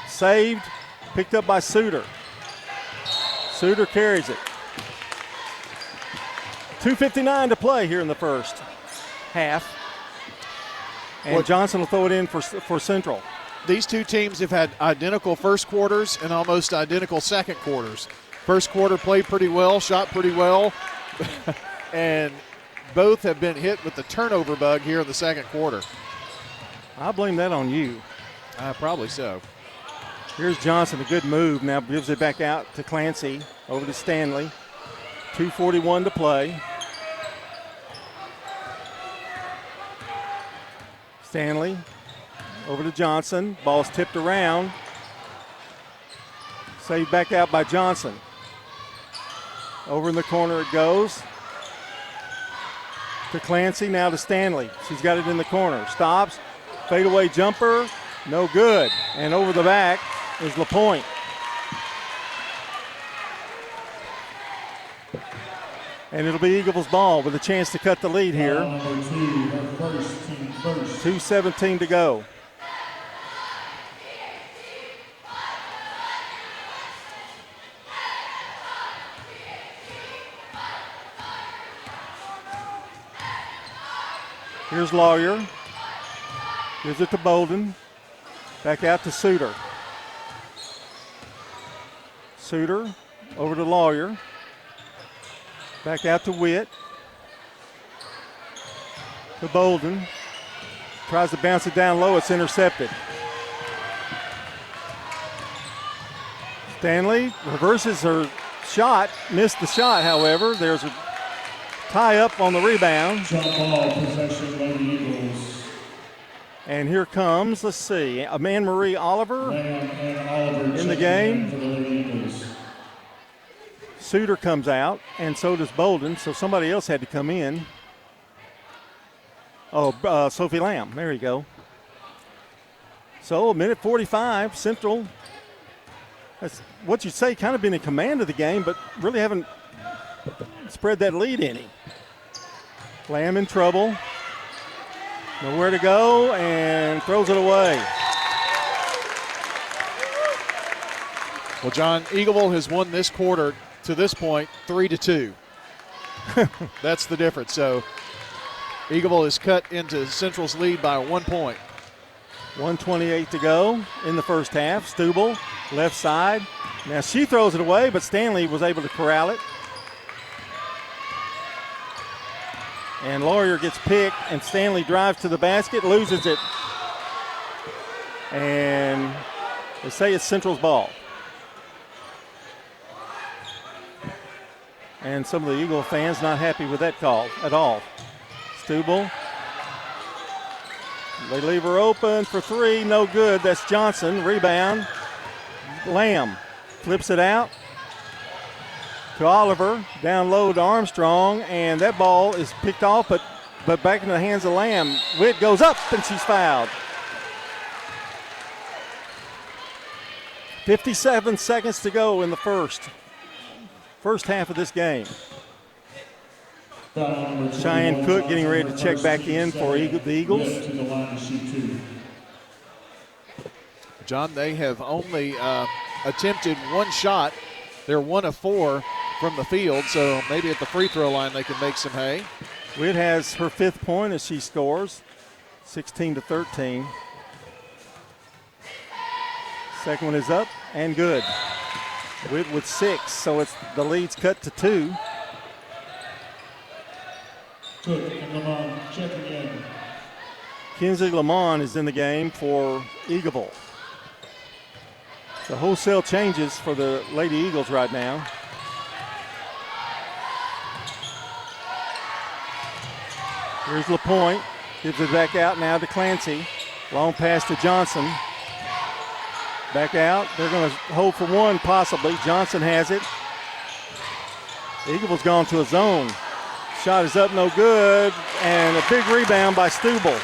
Saved, picked up by Suter. Suter carries it. 2:59 to play here in the first half. And Johnson will throw it in for Central. These two teams have had identical first quarters and almost identical second quarters. First quarter played pretty well, shot pretty well, and both have been hit with the turnover bug here in the second quarter. I blame that on you. Probably so. Here's Johnson, a good move. Now gives it back out to Clancy, over to Stanley. 2:41 to play. Stanley over to Johnson. Ball's tipped around. Saved back out by Johnson. Over in the corner it goes. To Clancy, now to Stanley. She's got it in the corner. Stops. Fadeaway jumper. No good. And over the back is LaPointe. And it'll be Eagleville's ball with a chance to cut the lead here. 2:17 to go. Here's Lawyer. Gives it to Bolden. Back out to Suter. Suter over to Lawyer. Back out to Witt. To Bolden. Tries to bounce it down low. It's intercepted. Stanley reverses her shot. Missed the shot, however. There's a tie up on the rebound. Jump ball, possession, Lady Eagles. And here comes, let's see, Anne-Marie Oliver in the game. Suter comes out, and so does Bolden, so somebody else had to come in. Oh, Sophie Lamb, there you go. So, a minute 45, Central, that's what you'd say, kind of been in command of the game, but really haven't spread that lead any. Lamb in trouble. Nowhere to go, and throws it away. Well, John, Eagleville has won this quarter to this point 3-2. That's the difference. So Eagleville is cut into Central's lead by 1 point. 1:28 to go in the first half. Stubel, left side. Now she throws it away, but Stanley was able to corral it. And Lawyer gets picked, and Stanley drives to the basket, loses it. And they say it's Central's ball. And some of the Eagle fans not happy with that call at all. Stubel. They leave her open for three, no good. That's Johnson, rebound. Lamb flips it out to Oliver, down low to Armstrong, and that ball is picked off, but but back into the hands of Lamb. Witt goes up, and she's fouled. 57 seconds to go in the first half of this game. Cheyenne Cook getting ready to check back in for the Eagles. John, they have only attempted one shot. They're 1 of 4 from the field, so maybe at the free throw line they can make some hay. Witt has her 5th point as she scores, 16-13. Second one is up and good. Witt with 6, so the lead's cut to 2. Cook and Lamont checking in. Kinsley Lamont is in the game for Eagleville. So wholesale changes for the Lady Eagles right now. Here's LaPointe, gives it back out now to Clancy. Long pass to Johnson. Back out, they're going to hold for one possibly. Johnson has it. Eagleville's gone to a zone. Shot is up, no good, and a big rebound by Stubel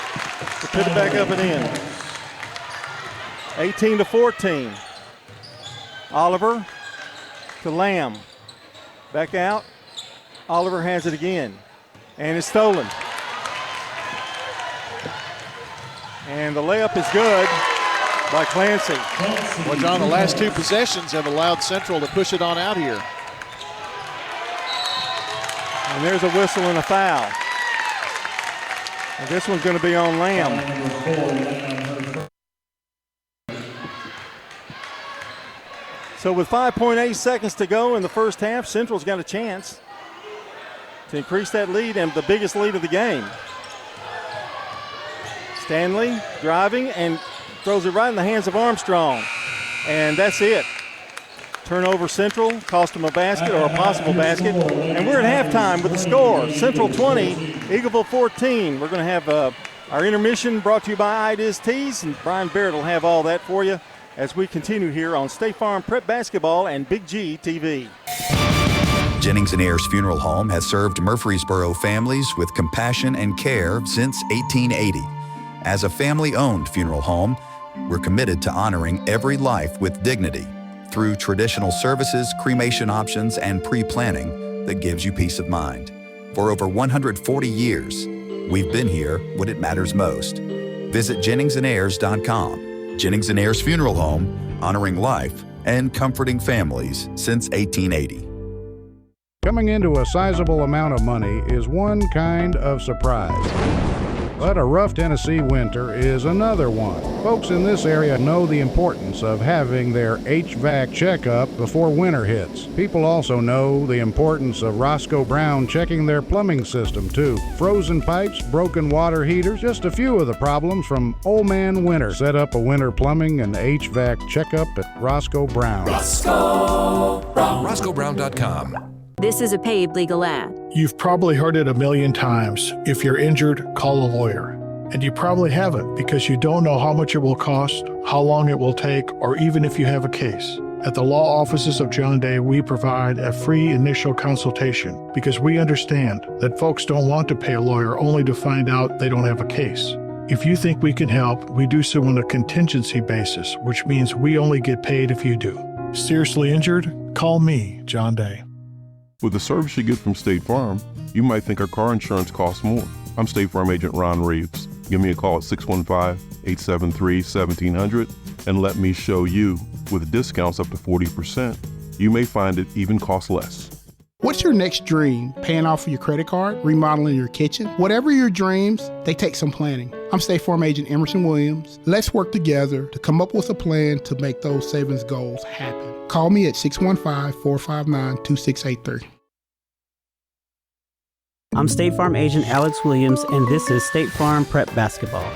to put it back up and in. 18-14. Oliver to Lamb. Back out. Oliver has it again, and it's stolen. And the layup is good by Clancy. Well, John, the last 2 possessions have allowed Central to push it on out here. And there's a whistle and a foul. And this one's going to be on Lamb. So with 5.8 seconds to go in the first half, Central's got a chance to increase that lead and the biggest lead of the game. Stanley driving and throws it right in the hands of Armstrong. And that's it. Turnover Central, cost them a basket or a possible basket. And we're at halftime with the score. Central 20, Eagleville 14. We're going to have our intermission brought to you by Ida's Tees, and Brian Barrett will have all that for you as we continue here on State Farm Prep Basketball and Big G TV. Jennings & Ayers Funeral Home has served Murfreesboro families with compassion and care since 1880. As a family-owned funeral home, we're committed to honoring every life with dignity through traditional services, cremation options, and pre-planning that gives you peace of mind. For over 140 years, we've been here when it matters most. Visit JenningsandAyers.com. Jennings & Ayers Funeral Home, honoring life and comforting families since 1880. Coming into a sizable amount of money is one kind of surprise. But a rough Tennessee winter is another one. Folks in this area know the importance of having their HVAC checkup before winter hits. People also know the importance of Roscoe Brown checking their plumbing system too. Frozen pipes, broken water heaters, just a few of the problems from Old Man Winter. Set up a winter plumbing and HVAC checkup at Roscoe Brown. Roscoe Brown. RoscoeBrown.com. This is a paid legal ad. You've probably heard it a million times. If you're injured, call a lawyer. And you probably haven't because you don't know how much it will cost, how long it will take, or even if you have a case. At the law offices of John Day, we provide a free initial consultation because we understand that folks don't want to pay a lawyer only to find out they don't have a case. If you think we can help, we do so on a contingency basis, which means we only get paid if you do. Seriously injured? Call me, John Day. With the service you get from State Farm, you might think our car insurance costs more. I'm State Farm Agent Ron Reeves. Give me a call at 615-873-1700 and let me show you. With discounts up to 40%, you may find it even costs less. What's your next dream? Paying off your credit card? Remodeling your kitchen? Whatever your dreams, they take some planning. I'm State Farm Agent Emerson Williams. Let's work together to come up with a plan to make those savings goals happen. Call me at 615-459-2683. I'm State Farm Agent Alex Williams, and this is State Farm Prep Basketball.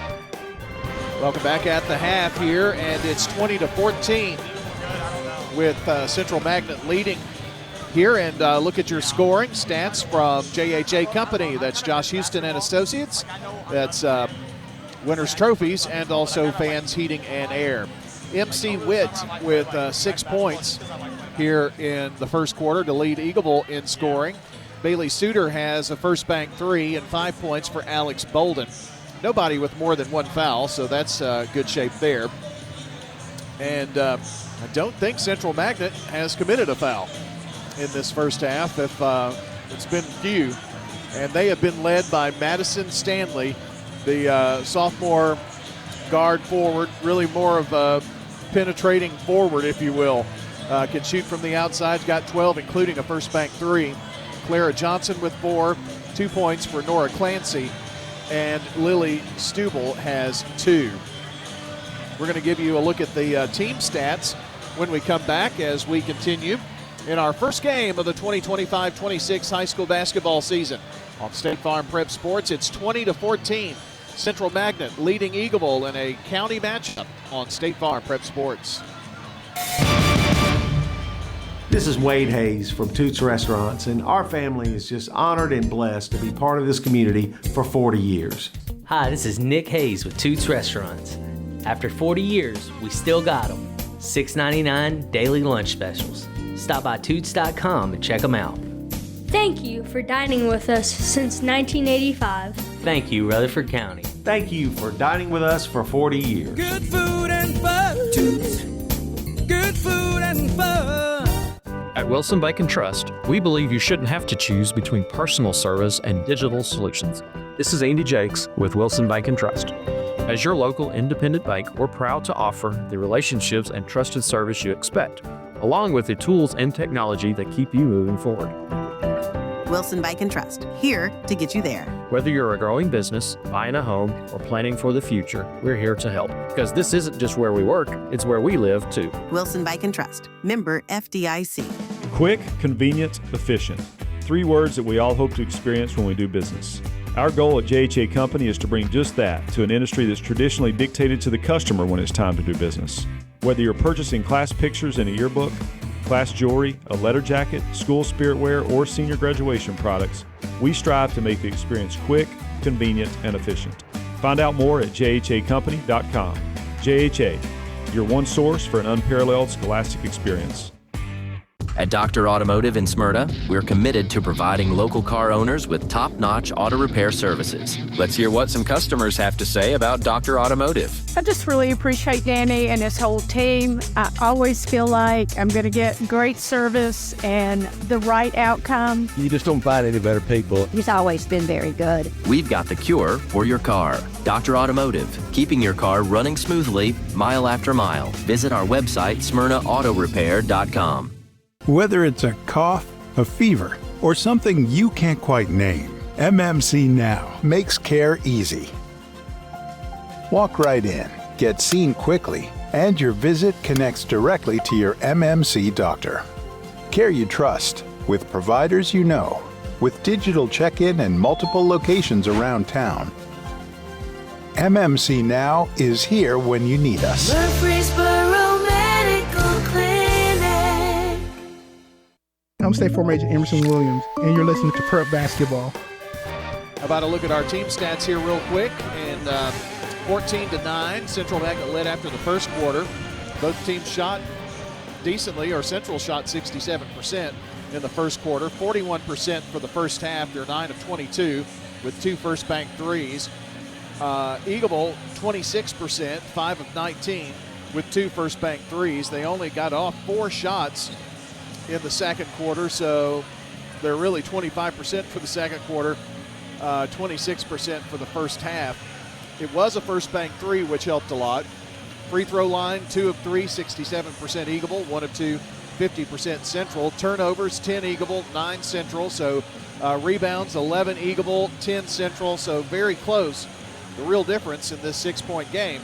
Welcome back at the half here, and it's 20-14 with Central Magnet leading here. And look at your scoring stats from JHA Company. That's Josh Houston and Associates. That's Winners Trophies and also Fans Heating and Air. MC Witt with 6 points here in the first quarter to lead Eagleville in scoring. Bailey Suter has a first bank 3 and 5 points for Alex Bolden. Nobody with more than 1 foul, so that's good shape there. And I don't think Central Magnet has committed a foul in this first half. If it's been few. And they have been led by Madison Stanley, the sophomore guard forward, really more of a penetrating forward, if you will. Can shoot from the outside, got 12, including a first bank 3. Clara Johnson with 4, 2 points for Nora Clancy, and Lily Stubel has 2. We're going to give you a look at the team stats when we come back as we continue in our first game of the 2025-26 high school basketball season. On State Farm Prep Sports, it's 20-14. Central Magnet leading Eagleville in a county matchup on State Farm Prep Sports. This is Wade Hayes from Toots Restaurants, and our family is just honored and blessed to be part of this community for 40 years. Hi, this is Nick Hayes with Toots Restaurants. After 40 years, we still got them. $6.99 daily lunch specials. Stop by Toots.com and check them out. Thank you for dining with us since 1985. Thank you, Rutherford County. Thank you for dining with us for 40 years. Good food and fun. Toots. Good food and fun. At Wilson Bank and Trust, we believe you shouldn't have to choose between personal service and digital solutions. This is Andy Jakes with Wilson Bank and Trust. As your local independent bank, we're proud to offer the relationships and trusted service you expect, along with the tools and technology that keep you moving forward. Wilson Bank and Trust, here to get you there. Whether you're a growing business, buying a home, or planning for the future, we're here to help. Because this isn't just where we work, it's where we live too. Wilson Bank and Trust, member FDIC. Quick, convenient, efficient. 3 words that we all hope to experience when we do business. Our goal at JHA Company is to bring just that to an industry that's traditionally dictated to the customer when it's time to do business. Whether you're purchasing class pictures in a yearbook, class jewelry, a letter jacket, school spirit wear, or senior graduation products, we strive to make the experience quick, convenient, and efficient. Find out more at jhacompany.com. JHA, your one source for an unparalleled scholastic experience. At Dr. Automotive in Smyrna, we're committed to providing local car owners with top-notch auto repair services. Let's hear what some customers have to say about Dr. Automotive. I just really appreciate Danny and his whole team. I always feel like I'm going to get great service and the right outcome. You just don't find any better people. He's always been very good. We've got the cure for your car. Dr. Automotive, keeping your car running smoothly, mile after mile. Visit our website, smyrnaautorepair.com. Whether it's a cough, a fever, or something you can't quite name, MMC Now makes care easy. Walk right in, get seen quickly, and your visit connects directly to your MMC doctor. Care you trust, with providers you know, with digital check-in and multiple locations around town. MMC Now is here when you need us. Murfreesboro Medical Clinic. I'm State Farm Agent Emerson Williams, and you're listening to Prep Basketball. How about a look at our team stats here real quick? And 14-9, Central Magnet led after the first quarter. Both teams shot decently, or Central shot 67% in the first quarter, 41% for the first half. They're 9 of 22 with 2 first bank threes. Eagleville, 26%, 5 of 19 with 2 first bank threes. They only got off 4 shots in the second quarter, so they're really 25% for the second quarter, 26% for the first half. It was a first bank 3, which helped a lot. Free throw line, 2 of 3, 67% Eagleville, 1 of 2, 50% Central. Turnovers, 10 Eagleville, 9 Central. So rebounds, 11 Eagleville, 10 Central. So very close. The real difference in this 6-point game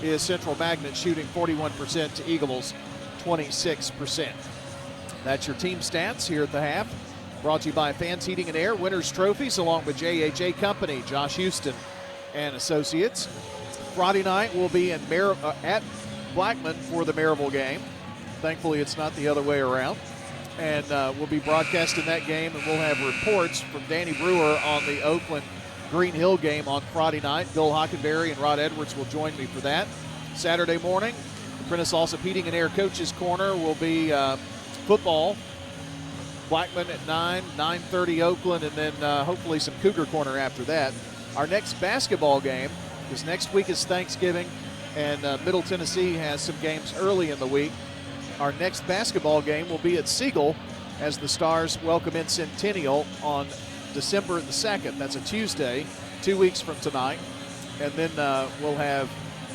is Central Magnet shooting 41% to Eagleville's 26%. That's your team stats here at the half. Brought to you by Fans Heating and Air, Winners Trophies, along with JHA Company, Josh Houston and Associates. Friday night we'll be in at Blackman for the Maryville game. Thankfully, it's not the other way around. And we'll be broadcasting that game, and we'll have reports from Danny Brewer on the Oakland Green Hill game on Friday night. Bill Hockenberry and Rod Edwards will join me for that. Saturday morning, the Prentice Allsup Heating and Air Coaches Corner will be football Blackman at 9, 9:30 Oakland, and then hopefully some Cougar Corner after that. Our next basketball game, because next week is Thanksgiving, and Middle Tennessee has some games early in the week. Our next basketball game will be at Siegel as the Stars welcome in Centennial on December the 2nd. That's a Tuesday, 2 weeks from tonight. And then we'll have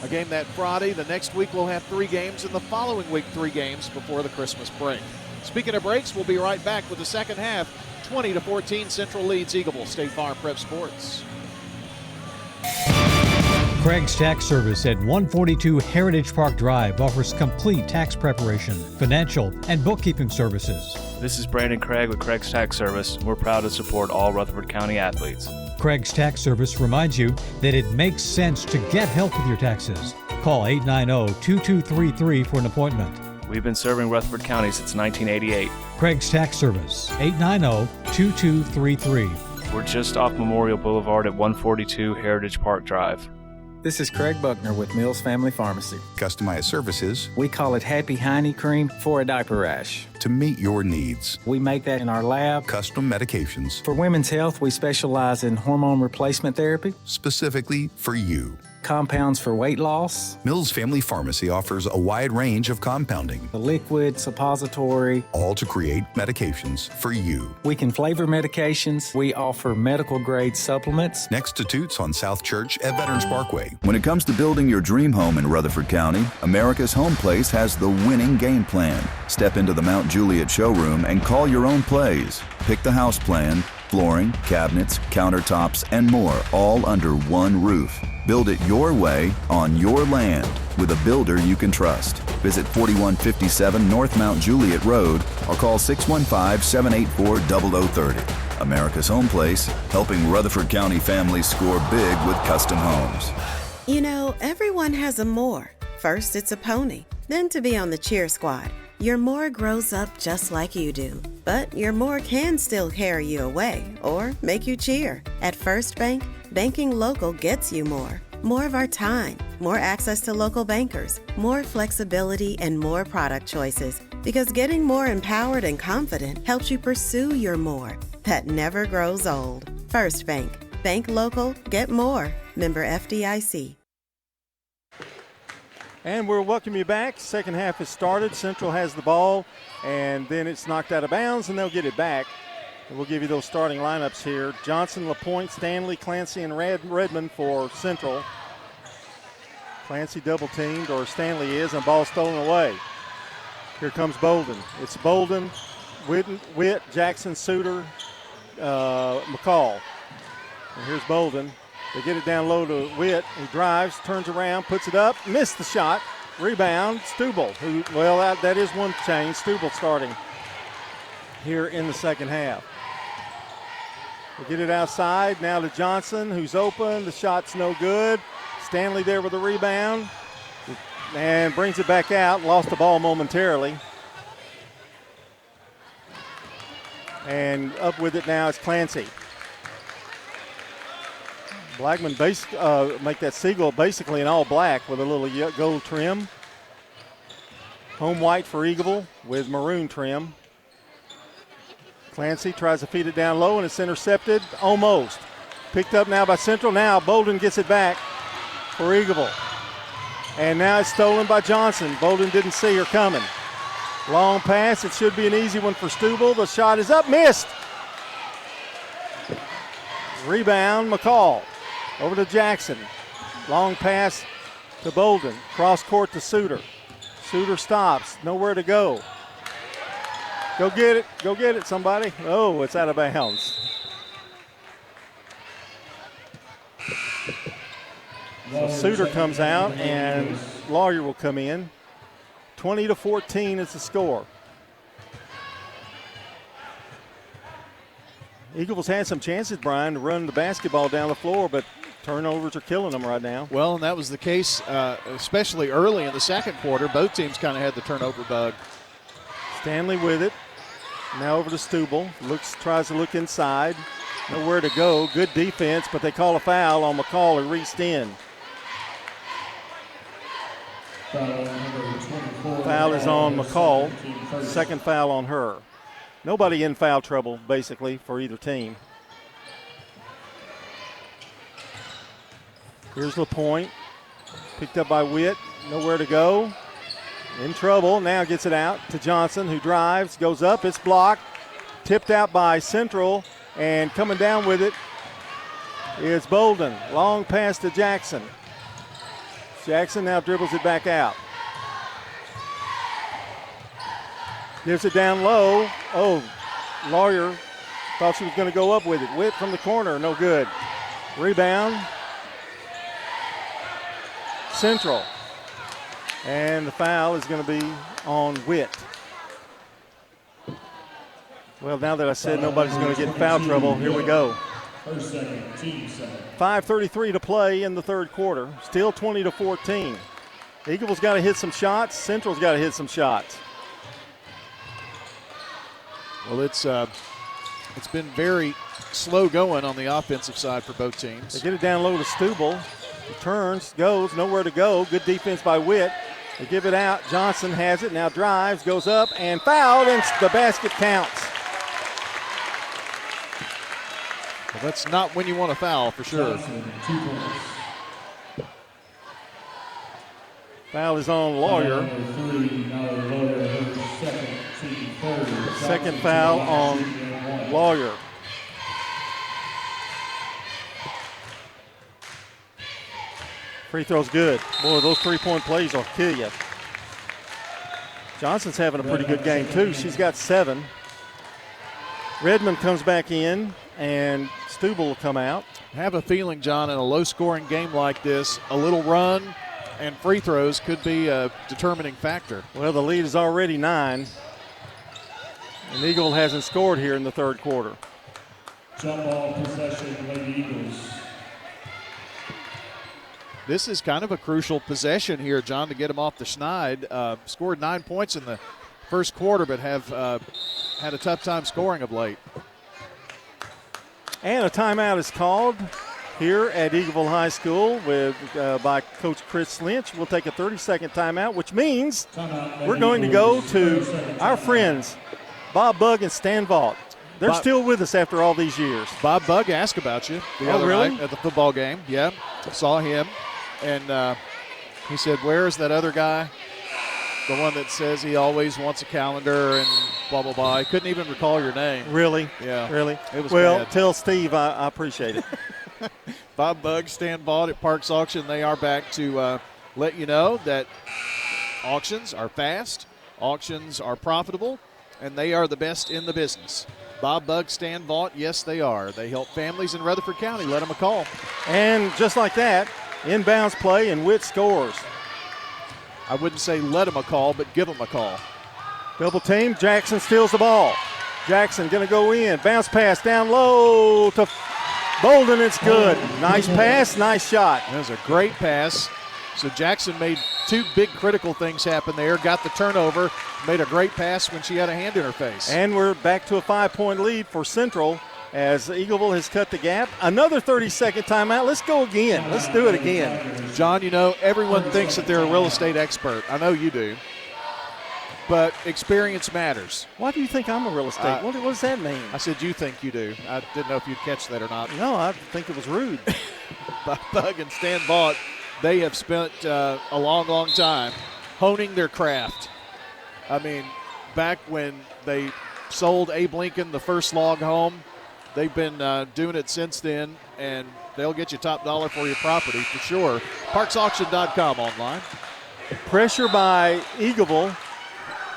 a game that Friday. The next week we'll have 3 games, and the following week 3 games before the Christmas break. Speaking of breaks, we'll be right back with the second half. 20-14 Central leads Eagleville. State Farm Prep Sports. Craig's Tax Service at 142 Heritage Park Drive offers complete tax preparation, financial, and bookkeeping services. This is Brandon Craig with Craig's Tax Service. We're proud to support all Rutherford County athletes. Craig's Tax Service reminds you that it makes sense to get help with your taxes. Call 890-2233 for an appointment. We've been serving Rutherford County since 1988. Craig's Tax Service, 890-2233. We're just off Memorial Boulevard at 142 Heritage Park Drive. This is Craig Buckner with Mills Family Pharmacy. Customized services. We call it Happy Hiney Cream for a diaper rash. To meet your needs. We make that in our lab. Custom medications. For women's health, we specialize in hormone replacement therapy. Specifically for you. Compounds for weight loss. Mills Family Pharmacy offers a wide range of compounding. The liquid, suppository. All to create medications for you. We can flavor medications. We offer medical grade supplements. Next to Toots on South Church at Veterans Parkway. When it comes to building your dream home in Rutherford County, America's Home Place has the winning game plan. Step into the Mount Juliet showroom and call your own plays. Pick the house plan, flooring, cabinets, countertops, and more, all under one roof. Build it your way on your land with a builder you can trust. Visit 4157 North Mount Juliet Road or call 615-784-0030. America's Home Place, helping Rutherford County families score big with custom homes. You know, everyone has a more. First, it's a pony. Then to be on the cheer squad. Your more grows up just like you do. But your more can still carry you away or make you cheer. At First Bank, banking local gets you more. More of our time, more access to local bankers, more flexibility, and more product choices. Because getting more empowered and confident helps you pursue your more. That never grows old. First Bank. Bank local, get more. Member FDIC. And we'll welcome you back. Second half has started. Central has the ball, and then it's knocked out of bounds, and they'll get it back. And we'll give you those starting lineups here. Johnson, LaPointe, Stanley, Clancy, and Redmond for Central. Clancy double-teamed, or Stanley is, and ball stolen away. Here comes Bolden. It's Bolden, Witt, Jackson, Suter, McCall. And here's Bolden. They get it down low to Witt. He drives, turns around, puts it up, missed the shot. Rebound, Stubel, that is one change. Stubel starting here in the second half. They get it outside, now to Johnson, who's open. The shot's no good. Stanley there with the rebound and brings it back out. Lost the ball momentarily. And up with it now is Clancy. Blackman make that Siegel basically in all black with a little gold trim. Home white for Eagleville with maroon trim. Clancy tries to feed it down low, and it's intercepted almost. Picked up now by Central. Now Bolden gets it back for Eagleville. And now it's stolen by Johnson. Bolden didn't see her coming. Long pass. It should be an easy one for Stubel. The shot is up, missed. Rebound, McCall. Over to Jackson. Long pass to Bolden. Cross court to Suter. Suter stops. Nowhere to go. Go get it. Go get it, somebody. Oh, it's out of bounds. So Suter comes out, and Lawyer will come in. 20-14 is the score. Eagleville's had some chances, Brian, to run the basketball down the floor, but turnovers are killing them right now. Well, and that was the case, especially early in the second quarter. Both teams kind of had the turnover bug. Stanley with it. Now over to Stubel. Tries to look inside. Nowhere to go. Good defense, but they call a foul on McCall, who reached in. Foul is on McCall. Second foul on her. nobody in foul trouble, basically, for either team. Here's LaPointe. Picked up by Witt. Nowhere to go. In trouble. Now gets it out to Johnson, who drives, goes up. It's blocked. Tipped out by Central. And coming down with it is Bolden. Long pass to Jackson. Jackson now dribbles it back out. Gives it down low. Oh, Lawyer thought she was going to go up with it. Witt from the corner, no good. Rebound. Central. And the foul is going to be on Witt. Well, now that I said nobody's going to get in foul trouble, here we go. 5:33 to play in the third quarter. Still 20-14. Eagleville's got to hit some shots. Central's got to hit some shots. Well, it's been very slow going on the offensive side for both teams. They get it down low to Stubel. He turns, goes, nowhere to go. Good defense by Witt. They give it out. Johnson has it, now drives, goes up, and fouled, and the basket counts. Well, that's not when you want to foul, for sure. Foul is on Lawyer. Second foul on Lawyer. Free throw's good. Boy, those three-point plays will kill you. Johnson's having a pretty good game, too. She's got 7. Redmond comes back in, and Stubel will come out. I have a feeling, John, in a low-scoring game like this, a little run and free throws could be a determining factor. Well, the lead is already 9. And Eagle hasn't scored here in the third quarter. Jump ball possession, Lady Eagles. This is kind of a crucial possession here, John, to get him off the schneid. Scored 9 points in the first quarter, but have had a tough time scoring of late. And a timeout is called here at Eagleville High School by Coach Chris Lynch. We'll take a 30-second timeout, which means we're going to go to our friends, Bob Bugg and Stan Vaught. They're still with us after all these years. Bob Bugg asked about you the other night at the football game. Yeah, saw him. And he said, where is that other guy? The one that says he always wants a calendar and blah, blah, blah. I couldn't even recall your name. Really? Yeah. Really? It was well, bad. Tell Steve I appreciate it. Bob Bugg, Stan Vaught at Parks Auction. They are back to let you know that auctions are fast, auctions are profitable, and they are the best in the business. Bob Bugg, Stan Vaught, yes, they are. They help families in Rutherford County. Let them a call. And just like that, inbounds play and Witt scores. I wouldn't say let them a call, but give them a call. Double team. Jackson steals the ball. Jackson going to go in. Bounce pass down low to Bolden. It's good. Nice pass, nice shot. That was a great pass. So Jackson made 2 big critical things happen there. Got the turnover, made a great pass when she had a hand in her face. And we're back to a 5-point lead for Central as Eagleville has cut the gap. Another 30-second timeout. Let's go again. Let's do it again. John, you know, everyone thinks that they're a real estate expert. I know you do. But experience matters. Why do you think I'm a real estate? What does that mean? I said you think you do. I didn't know if you'd catch that or not. No, I think it was rude. Bug and Stan Vaught, they have spent a long, long time honing their craft. I mean, back when they sold Abe Lincoln the first log home, they've been doing it since then, and they'll get you top dollar for your property for sure. ParksAuction.com online. Pressure by Eagleville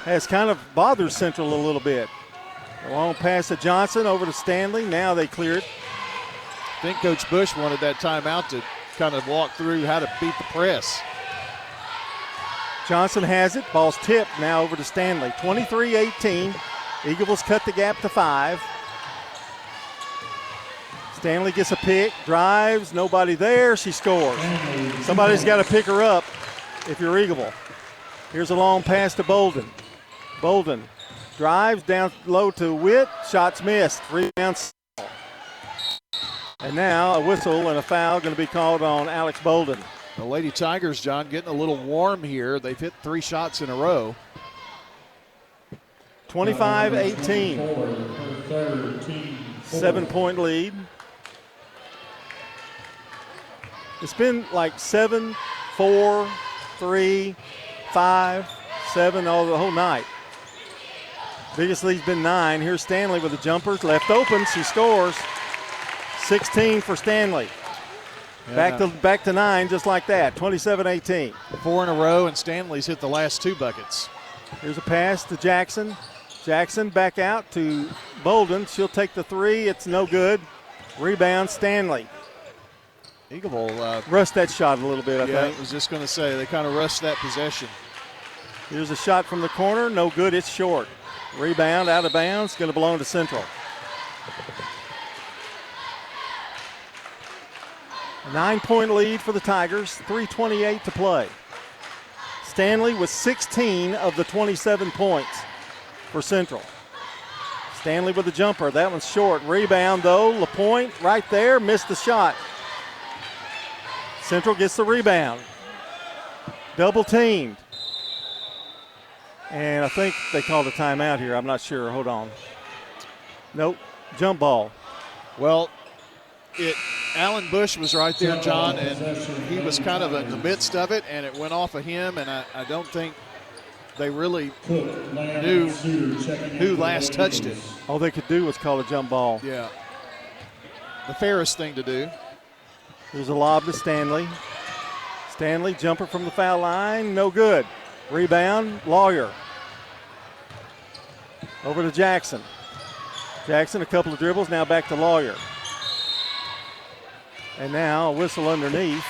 has kind of bothered Central a little bit. A long pass to Johnson over to Stanley. Now they clear it. I think Coach Bush wanted that timeout to kind of walk through how to beat the press. Johnson has it. Ball's tipped now over to Stanley. 23-18. Eagleville's cut the gap to 5. Stanley gets a pick, drives, nobody there, she scores. Somebody's got to pick her up if you're Eagleville. Here's a long pass to Bolden. Bolden drives down low to Witt, shots missed, rebound. And now a whistle and a foul going to be called on Alex Bolden. The Lady Tigers, John, getting a little warm here. They've hit 3 shots in a row. 25-18. 7-point lead. It's been like 7, 4, 3, 5, 7 all the whole night. Biggest lead's been 9. Here's Stanley with the jumpers. Left open. She scores. 16 for Stanley. Yeah. Back to 9 just like that. 27-18. 4 in a row, and Stanley's hit the last 2 buckets. Here's a pass to Jackson. Jackson back out to Bolden. She'll take the 3. It's no good. Rebound Stanley. Eagleville rushed that shot a little bit, I think. I was just going to say, they kind of rushed that possession. Here's a shot from the corner. No good. It's short. Rebound out of bounds. Going to belong to Central. A 9-point lead for the Tigers. 3:28 to play. Stanley with 16 of the 27 points for Central. Stanley with the jumper. That one's short. Rebound, though. LaPointe right there. Missed the shot. Central gets the rebound. Double teamed. And I think they called a timeout here. I'm not sure. Hold on. Nope. Jump ball. Well, Alan Bush was right there, John, and he was kind of in the midst of it, and it went off of him, and I don't think they really knew who last touched it. All they could do was call a jump ball. Yeah. The fairest thing to do. There's a lob to Stanley. Stanley, jumper from the foul line, no good. Rebound, Lawyer. Over to Jackson. Jackson, a couple of dribbles, now back to Lawyer. And now a whistle underneath.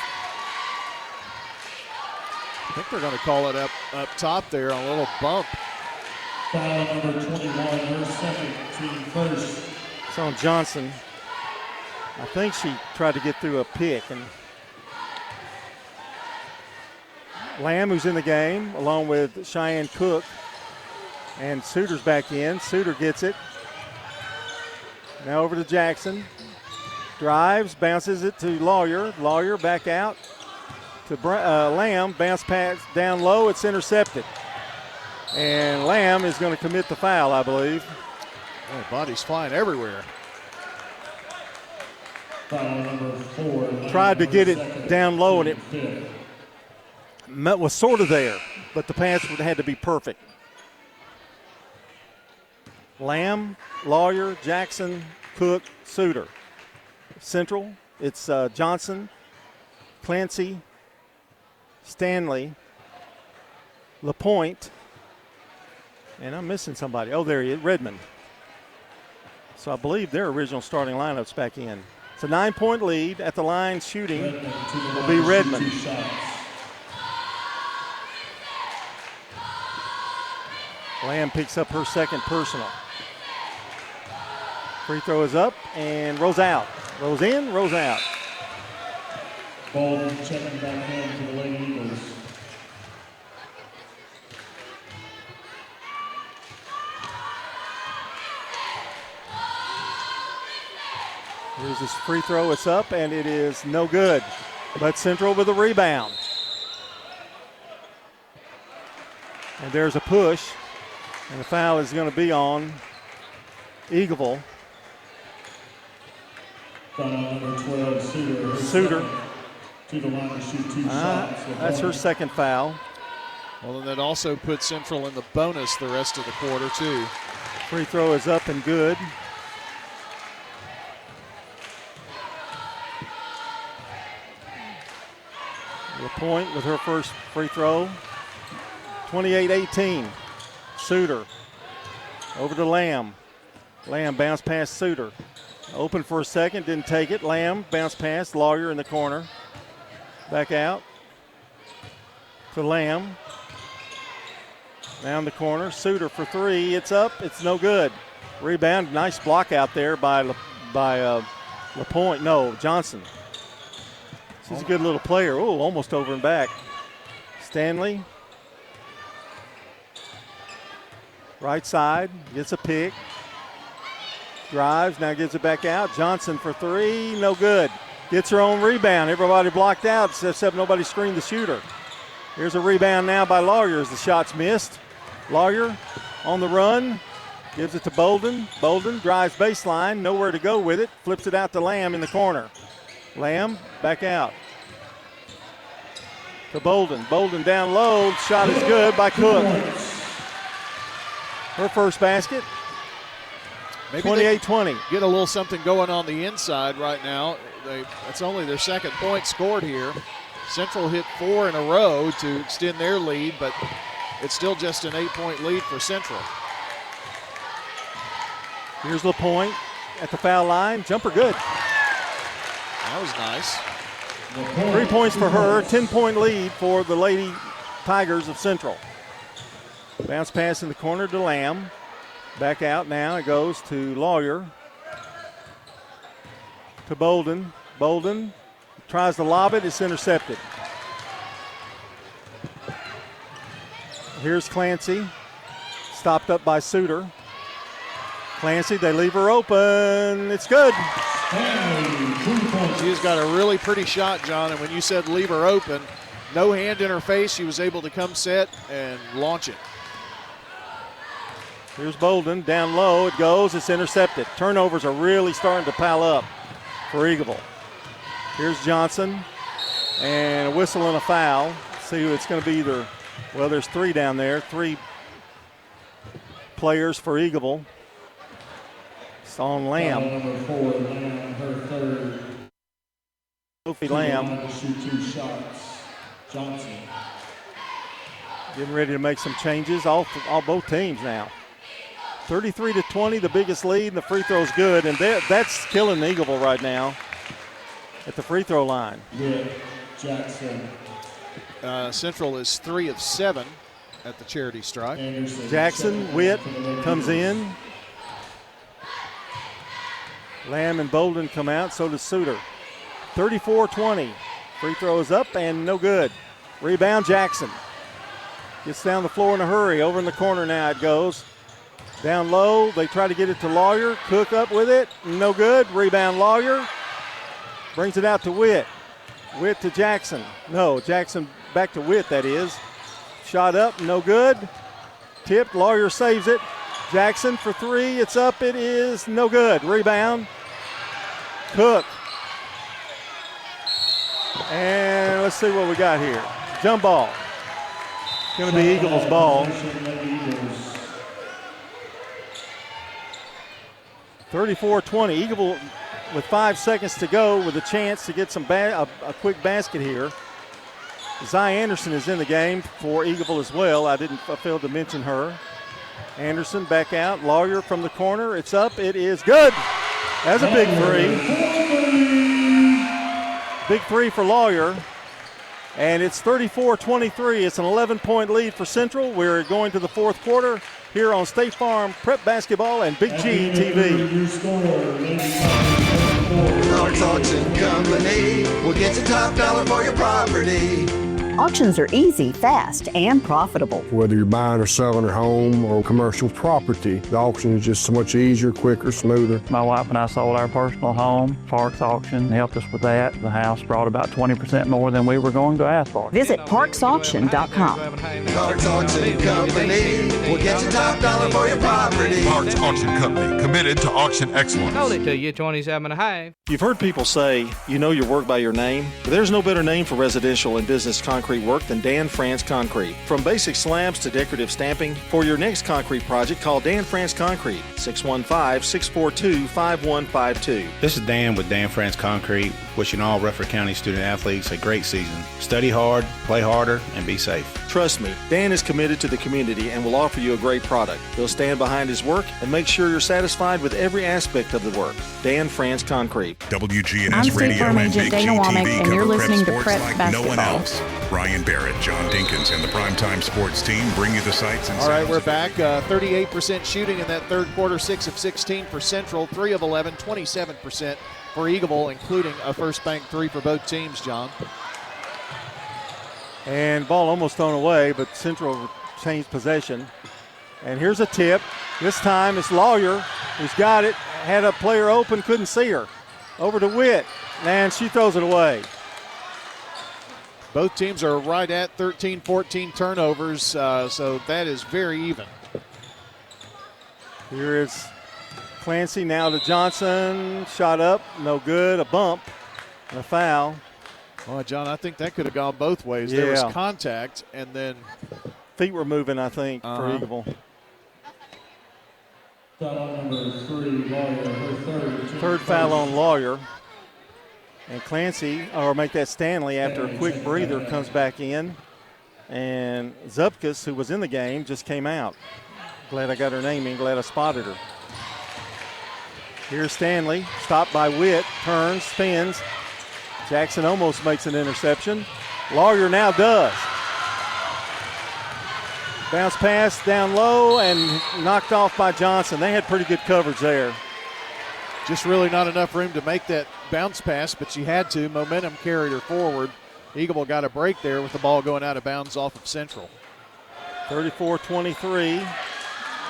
I think they're going to call it up top there, a little bump. Foul number 21, her second, team first. It's on Johnson. I think she tried to get through a pick. And Lamb, who's in the game, along with Cheyenne Cook. And Suter's back in. Suter gets it. Now over to Jackson. Drives, bounces it to Lawyer. Lawyer back out to Lamb. Bounce pass down low. It's intercepted. And Lamb is going to commit the foul, I believe. Oh, bodies flying everywhere. Foul number 4. Tried to get it down low, and it was sort of there, but the pass had to be perfect. Lamb, Lawyer, Jackson, Cook, Suter. Central, it's Johnson, Clancy, Stanley, LaPointe, and I'm missing somebody. Oh, there he is, Redmond. So I believe their original starting lineup's back in. It's a 9-point lead. At the line shooting will be Redmond. Lamb picks up her second personal. Free throw is up and rolls out. Rolls in, rolls out. Ball checking back in to the Lady Eagles. Here's this free throw. It's up, and it is no good. But Central with a rebound. And there's a push, and the foul is going to be on Eagleville. Foul number 12, Suter. Suter. To the line to shoot 2 shots. That's her second foul. Well, and that also puts Central in the bonus the rest of the quarter, too. Free throw is up and good. LaPointe with her first free throw. 28-18. Suter. Over to Lamb. Lamb bounce past Suter. Open for a second, didn't take it. Lamb bounce pass. Lawyer in the corner. Back out to Lamb. Down the corner. Suter for 3. It's up. It's no good. Rebound. Nice block out there by LaPointe. No, Johnson. She's a good little player. Oh, almost over and back. Stanley. Right side. Gets a pick. Drives. Now gives it back out. Johnson for 3. No good. Gets her own rebound. Everybody blocked out except nobody screened the shooter. Here's a rebound now by Lawyer as the shot's missed. Lawyer on the run. Gives it to Bolden. Bolden drives baseline, nowhere to go with it. Flips it out to Lamb in the corner. Lamb back out to Bolden. Bolden down low. Shot is good by Cook. Her first basket. Maybe 28-20. Get a little something going on the inside right now. That's only their second point scored here. Central hit 4 in a row to extend their lead, but it's still just an 8-point lead for Central. Here's LaPointe at the foul line. Jumper good. That was nice. 3 points for her. 10-point lead for the Lady Tigers of Central. Bounce pass in the corner to Lamb. Back out now. It goes to Lawyer. To Bolden. Bolden tries to lob it. It's intercepted. Here's Clancy. Stopped up by Suter. Clancy, they leave her open. It's good. She's got a really pretty shot, John, and when you said leave her open, no hand in her face, she was able to come set and launch it. Here's Bolden, down low, it goes, it's intercepted. Turnovers are really starting to pile up for Eagleville. Here's Johnson, and a whistle and a foul. See who it's going to be either, well, there's 3 down there, 3 players for Eagleville. It's on Lamb. Number 4, Lamb, her third. Sophie Lamb. Shoot 2 shots. Johnson. Getting ready to make some changes, both teams now. 33-20, the biggest lead, and the free throw's good, and that's killing Eagleville right now at the free throw line. Yeah, Jackson. Central is 3 of 7 at the charity stripe. Jackson, Witt comes in. Lamb and Bolden come out, so does Suter. 34-20. Free throw is up and no good. Rebound, Jackson. Gets down the floor in a hurry. Over in the corner now it goes. Down low, they try to get it to Lawyer. Cook up with it, no good. Rebound, Lawyer. Brings it out to Witt. Witt to Jackson. No, Jackson back to Witt, that is. Shot up, no good. Tipped, Lawyer saves it. Jackson for 3, it's up, it is no good. Rebound, Cook. And let's see what we got here. Jump ball. It's going to be Eagles' ball. 34-20. Eagleville with 5 seconds to go with a chance to get some a quick basket here. Zai Anderson is in the game for Eagleville as well. I failed to mention her. Anderson back out. Lawyer from the corner. It's up. It is good. That's a big 3. Big 3 for Lawyer. And it's 34-23. It's an 11-point lead for Central. We're going to the 4th quarter here on State Farm Prep Basketball and Big G TV. Parks Auction Company will get you top dollar for your property. Auctions are easy, fast, and profitable. Whether you're buying or selling a home or commercial property, the auction is just so much easier, quicker, smoother. My wife and I sold our personal home. Parks Auction helped us with that. The house brought about 20% more than we were going to ask for. Visit parksauction.com. Parks Auction Company will get you top dollar for your property. Parks Auction Company, committed to auction excellence. Sold it to you, 27.5. You've heard people say, you know your work by your name, but there's no better name for residential and business concrete work than Dan France Concrete. From basic slabs to decorative stamping, for your next concrete project, call Dan France Concrete, 615-642-5152. This is Dan with Dan France Concrete, wishing all Rutherford County student athletes a great season. Study hard, play harder, and be safe. Trust me, Dan is committed to the community and will offer you a great product. He'll stand behind his work and make sure you're satisfied with every aspect of the work. Dan France Concrete. WGNS Radio and Big G TV and you're listening to Prep like Basketball. no one else. Brian Barrett, John Dinkins, and the Primetime Sports team bring you the sights and All right, sounds we're of back. 38% shooting in that third quarter, 6 of 16 for Central, 3 of 11, 27% for Eagleville, including a first bank 3 for both teams, John. And ball almost thrown away, but Central changed possession. And here's a tip. This time it's Lawyer who's got it. Had a player open, couldn't see her. Over to Witt, and she throws it away. Both teams are right at 13, 14 turnovers, so that is very even. Here is Clancy now to Johnson. Shot up, no good. A bump and a foul. Well, John, I think that could have gone both ways. Yeah. There was contact, and then feet were moving, I think, for Eagleville. Foul number 3, Lawyer, her Third foul on Lawyer. And Clancy, or make that Stanley after a quick breather, comes back in. And Zupkus, who was in the game, just came out. Glad I got her name in, glad I spotted her. Here's Stanley, stopped by Witt, turns, spins. Jackson almost makes an interception. Lawyer now does. Bounce pass down low and knocked off by Johnson. They had pretty good coverage there. Just really not enough room to make that bounce pass, but she had to. Momentum carried her forward. Eagleville got a break there with the ball going out of bounds off of Central. 34-23.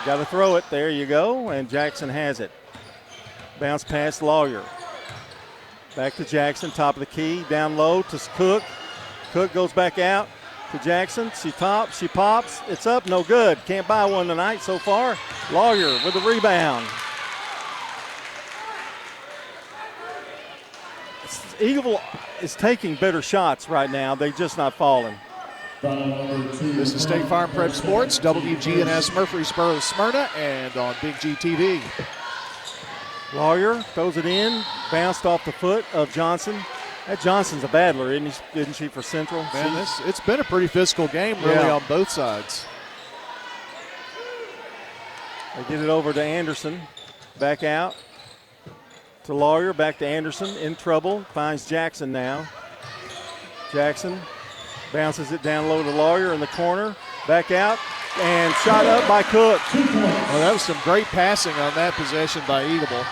Got to throw it. There you go. And Jackson has it. Bounce pass Lawyer. Back to Jackson, top of the key. Down low to Cook. Cook goes back out to Jackson. She pops. It's up. No good. Can't buy one tonight so far. Lawyer with the rebound. Eagleville is taking better shots right now. They're just not falling. This is State Farm Prep Sports, WGNS Murfreesboro, Smyrna, and on Big G TV. Lawyer throws it in, bounced off the foot of Johnson. That Johnson's a battler, isn't she, for Central? Man, it's been a pretty physical game, really, on both sides. They get it over to Anderson. Back out to Lawyer, back to Anderson, in trouble, finds Jackson now. Jackson bounces it down low to Lawyer in the corner, back out, and shot up by Cook. Well, that was some great passing on that possession by Eagleville.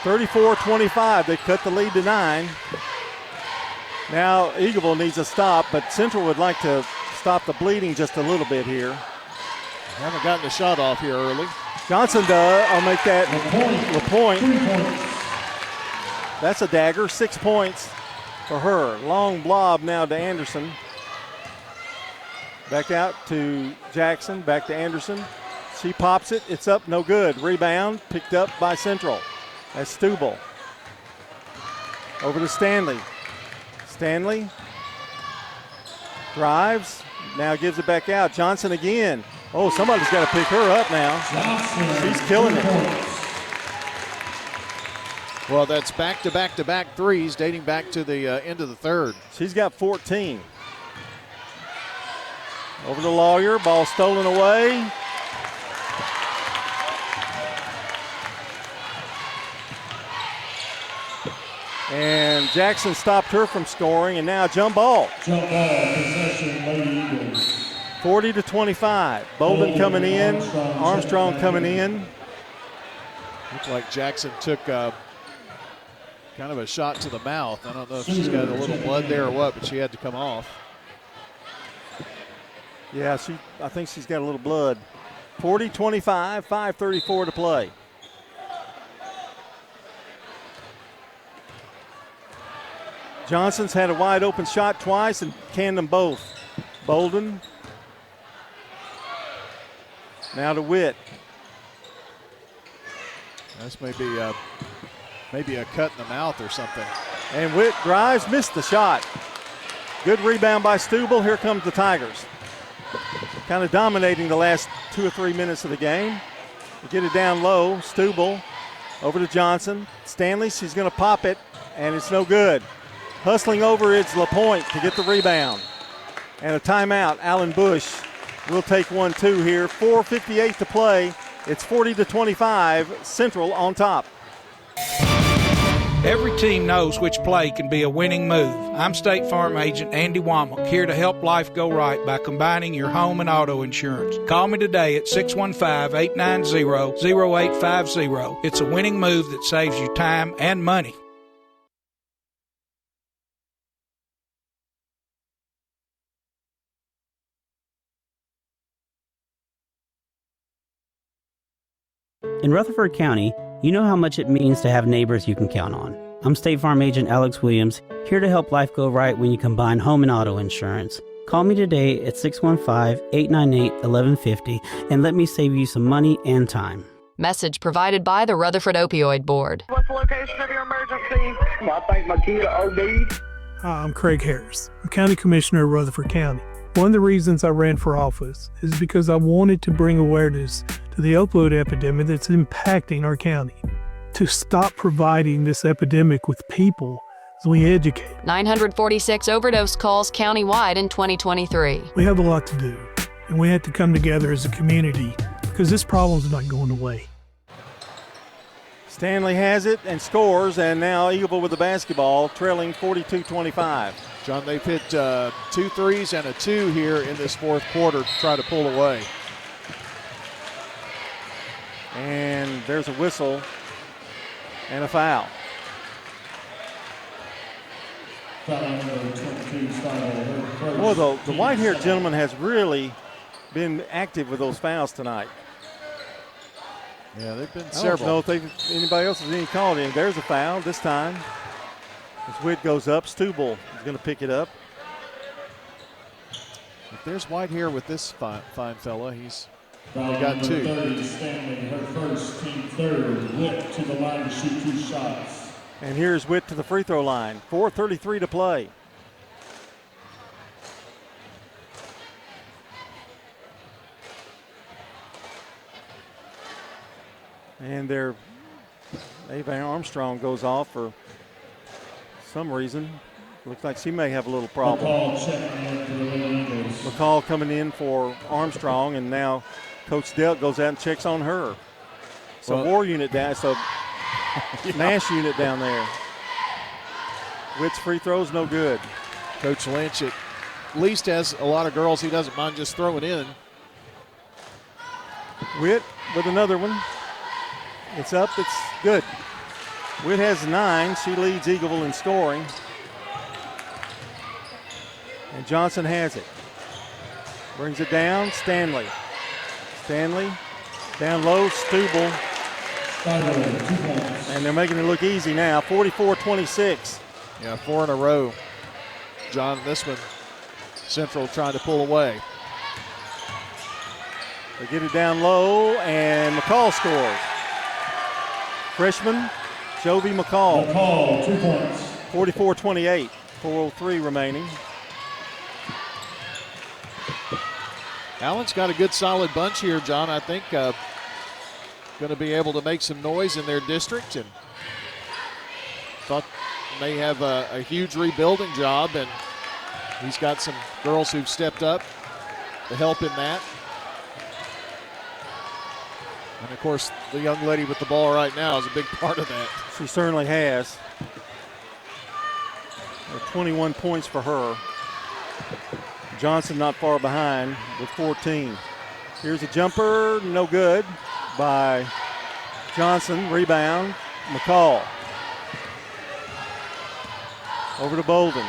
34-25, they cut the lead to 9. Now Eagleville needs a stop, but Central would like to stop the bleeding just a little bit here. Haven't gotten the shot off here early. Johnson does. I'll make that LaPointe. That's a dagger. 6 points for her. Long blob now to Anderson. Back out to Jackson. Back to Anderson. She pops it. It's up. No good. Rebound picked up by Central. That's Stubel. Over to Stanley. Stanley drives. Now gives it back out. Johnson again. Oh, somebody's got to pick her up now. She's killing it. Well, that's back-to-back-to-back threes dating back to the end of the third. She's got 14. Over to Lawyer. Ball stolen away. And Jackson stopped her from scoring, and now jump ball. Jump ball, possession, Lady Eagles. 40-25. Bolden coming in. Armstrong coming in. Looked like Jackson took kind of a shot to the mouth. I don't know if she's got a little blood there or what, but she had to come off. Yeah, I think she's got a little blood. 40-25, 5:34 to play. Johnson's had a wide open shot twice and canned them both. Bolden. Now to Witt. That's maybe a cut in the mouth or something. And Witt drives, missed the shot. Good rebound by Stubel. Here comes the Tigers. Kind of dominating the last 2 or 3 minutes of the game. They get it down low. Stubel over to Johnson. Stanley, she's going to pop it, and it's no good. Hustling over, it's LaPointe to get the rebound. And a timeout. Allen Bush will take 1-2 here. 4:58 to play. It's 40-25. Central on top. Every team knows which play can be a winning move. I'm State Farm Agent Andy Womack, here to help life go right by combining your home and auto insurance. Call me today at 615-890-0850. It's a winning move that saves you time and money. In Rutherford County, you know how much it means to have neighbors you can count on. I'm State Farm Agent Alex Williams, here to help life go right when you combine home and auto insurance. Call me today at 615-898-1150 and let me save you some money and time. Message provided by the Rutherford Opioid Board. What's the location of your emergency? I think my kid OD'd. Hi, I'm Craig Harris. I'm County Commissioner of Rutherford County. One of the reasons I ran for office is because I wanted to bring awareness to the opioid epidemic that's impacting our county. To stop providing this epidemic with people as we educate. 946 overdose calls countywide in 2023. We have a lot to do, and we have to come together as a community because this problem's not going away. Stanley has it and scores, and now Eagleville with the basketball, trailing 42-25. John, they've hit 2 threes and a 2 here in this fourth quarter to try to pull away. And there's a whistle and a foul. Boy, the white-haired gentleman has really been active with those fouls tonight. Yeah, they've been I several. don't know if anybody else has any called in. There's a foul this time. As Witt goes up, Stubel is going to pick it up. If there's white hair with this fine fella, he's only got 2. 30, Stanley, her first, team third. Witt to the line to shoot 2 shots. And here's Witt to the free throw line. 4:33 to play. And Ava Armstrong goes off for some reason. Looks like she may have a little problem. McCall coming in for Armstrong, and now Coach Delk goes out and checks on her. So war unit down, so Nash unit down there. Witt's free throws no good. Coach Lynch at least has a lot of girls he doesn't mind just throwing in. Witt with another one. It's up, it's good. Witt has 9. She leads Eagleville in scoring. And Johnson has it. Brings it down, Stanley. Stanley down low, Stubel. And they're making it look easy now, 44-26. Yeah, 4 in a row. John, this one, Central trying to pull away. They get it down low, and McCall scores. Freshman, Jovi McCall. McCall, 2 points. 44-28, 4:03 remaining. Allen's got a good solid bunch here, John. I think going to be able to make some noise in their district, and thought may have a huge rebuilding job, and he's got some girls who've stepped up to help in that. And, of course, the young lady with the ball right now is a big part of that. She certainly has. 21 points for her. Johnson not far behind with 14. Here's a jumper, no good by Johnson. Rebound, McCall. Over to Bolden.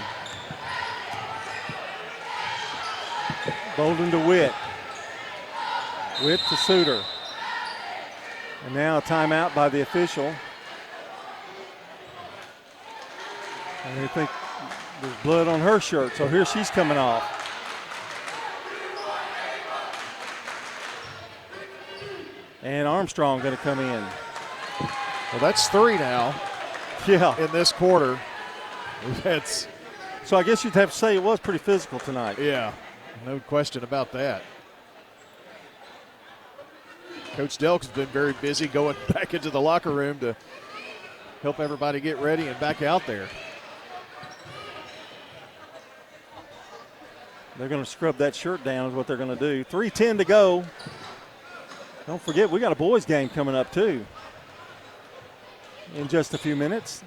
Bolden to Witt. Witt to Suter. And now a timeout by the official. And I think there's blood on her shirt, so here she's coming off. And Armstrong going to come in. Well, that's 3 now. Yeah. In this quarter. So I guess you'd have to say it was pretty physical tonight. Yeah, no question about that. Coach Delk's been very busy going back into the locker room to help everybody get ready and back out there. They're going to scrub that shirt down is what they're going to do. 3:10 to go. Don't forget, we got a boys game coming up too in just a few minutes.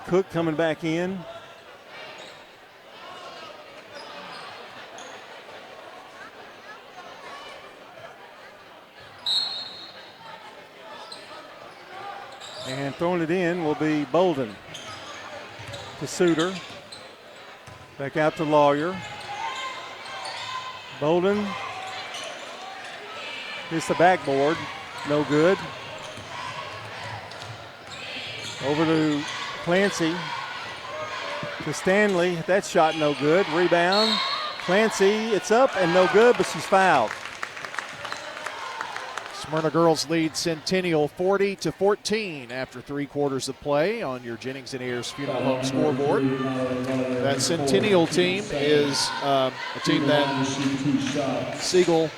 Cook coming back in. And throwing it in will be Bolden to Suter. Back out to Lawyer. Bolden hits the backboard. No good. Over to Clancy. To Stanley. That shot no good. Rebound. Clancy, it's up and no good, but she's fouled. Smyrna girls lead Centennial 40-14 after 3 quarters of play on your Jennings and Ayers Funeral Home scoreboard. That Centennial team is a team that Siegel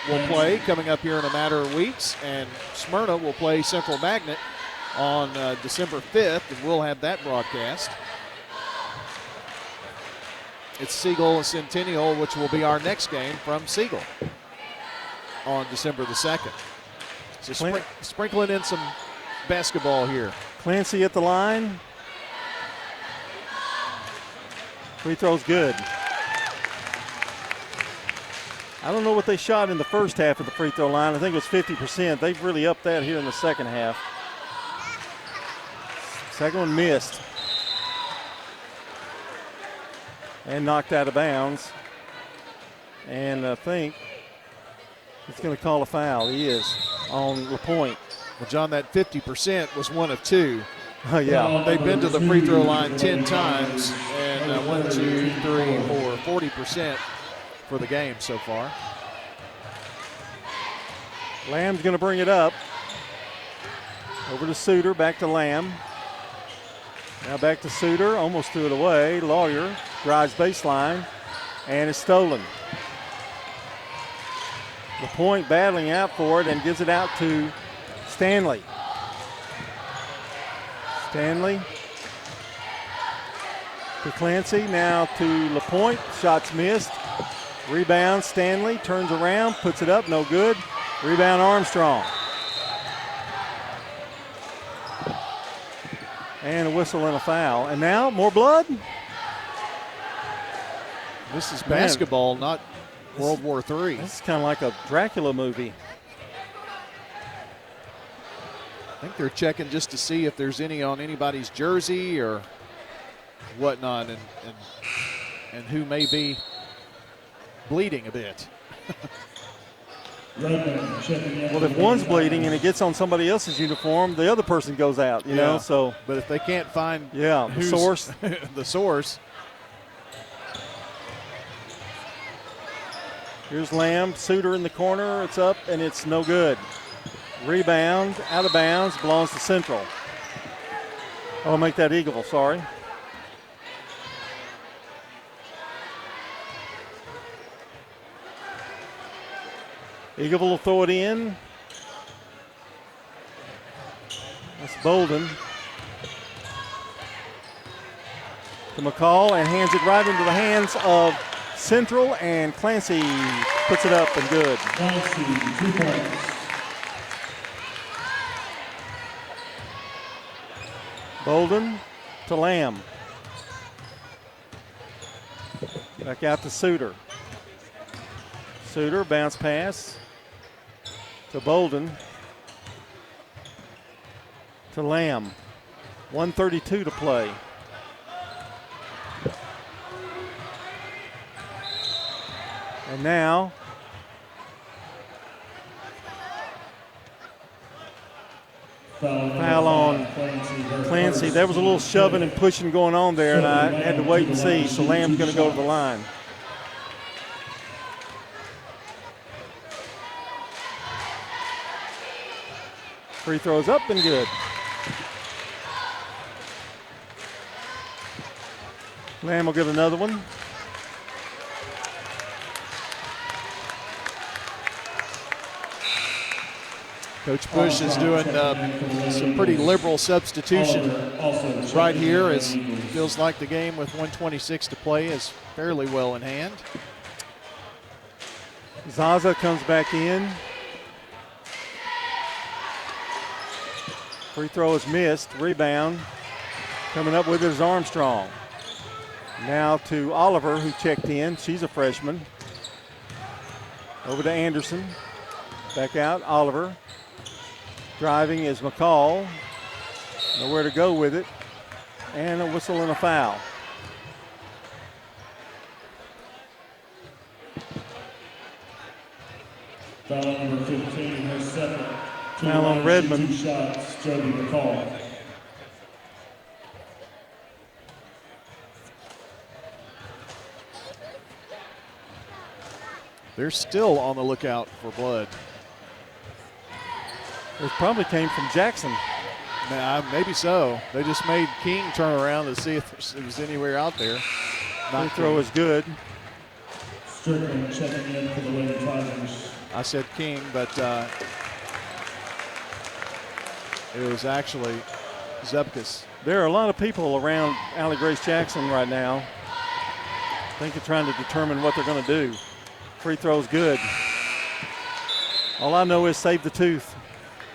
will play coming up here in a matter of weeks, and Smyrna will play Central Magnet on December 5th, and we'll have that broadcast. It's Siegel and Centennial, which will be our next game from Siegel on December the 2nd. So sprinkling in some basketball here. Clancy at the line. Free throw's good. I don't know what they shot in the first half of the free throw line. I think it was 50%. They've really upped that here in the second half. Second one missed. And knocked out of bounds. And I think he's going to call a foul. He is on LaPointe. Well, John, that 50% was one of 2. Oh, yeah. They've been to the free throw line 10 times, and 1, 2, 3, 4, 40% for the game so far. Lamb's going to bring it up. Over to Suter, back to Lamb. Now back to Suter, almost threw it away. Lawyer drives baseline, and it's stolen. LaPointe battling out for it and gives it out to Stanley. Stanley to Clancy, now to LaPointe. Shots missed. Rebound, Stanley turns around, puts it up, no good. Rebound, Armstrong. And a whistle and a foul. And now more blood. This is basketball, not World War III. This is kind of like a Dracula movie. I think they're checking just to see if there's any on anybody's jersey or whatnot, and who may be bleeding a bit. Well, if one's bleeding and it gets on somebody else's uniform, the other person goes out, you know. So, but if they can't find the source, the source. Here's Lamb, Suter in the corner. It's up and it's no good. Rebound, out of bounds, belongs to Central. I'll make that Eagleville, sorry. Eagleville will throw it in. That's Bolden. To McCall and hands it right into the hands of Central, and Clancy puts it up and good. Clancy, 2 points. Bolden to Lamb. Back out to Suter. Suter, bounce pass to Bolden. To Lamb. 1:32 to play. And now foul on Clancy. There was a little shoving and pushing going on there, and I had to wait and see. So Lamb's going to go to the line. Free throws up and good. Lamb will get another one. Coach Bush is doing some pretty liberal substitution right here, as it feels like the game with 1:26 to play is fairly well in hand. Zaza comes back in. Free throw is missed. Rebound. Coming up with it is Armstrong. Now to Oliver, who checked in. She's a freshman. Over to Anderson. Back out, Oliver. Driving is McCall. Nowhere to go with it. And a whistle and a foul. Foul number 15, her second. Foul on Redmond. 2 shots, Jody McCall. They're still on the lookout for blood. It probably came from Jackson. Maybe so. They just made King turn around to see if it was anywhere out there. Free throw is good. Strickland checking in for the Lady Tigers. I said King, but it was actually Zepkus. There are a lot of people around Allie Grace Jackson right now. I think they're trying to determine what they're going to do. Free throw's good. All I know is save the tooth.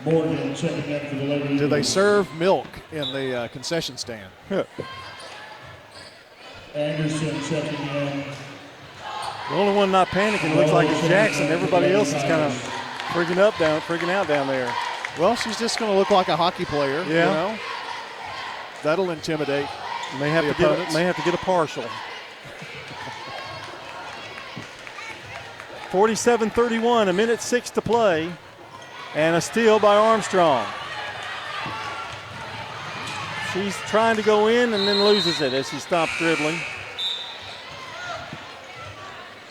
Morgan checking in for the Lady Eagles. Do they serve milk in the concession stand? Anderson checking in. The only one not panicking looks like it's Jackson. Everybody else is kind of freaking out down there. Well, she's just going to look like a hockey player. Yeah. You know? That'll intimidate. May have to get a partial. 47-31, a minute 6 to play, and a steal by Armstrong. She's trying to go in and then loses it as she stops dribbling.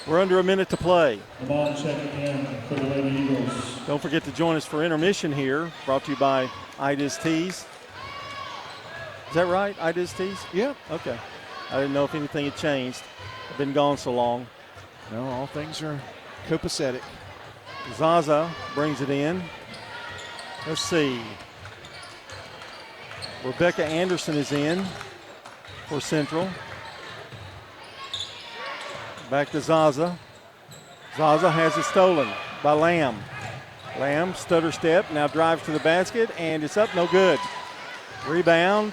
We're under a minute to play. Lamont checking in for the Lady Eagles. Don't forget to join us for intermission here, brought to you by Ida's Tees. Is that right, Ida's Tees? Yeah. Okay. I didn't know if anything had changed. I've been gone so long. No, all things are copacetic. Zaza brings it in. Let's see. Rebecca Anderson is in for Central. Back to Zaza. Zaza has it stolen by Lamb. Lamb, stutter step, now drives to the basket, and it's up, no good. Rebound.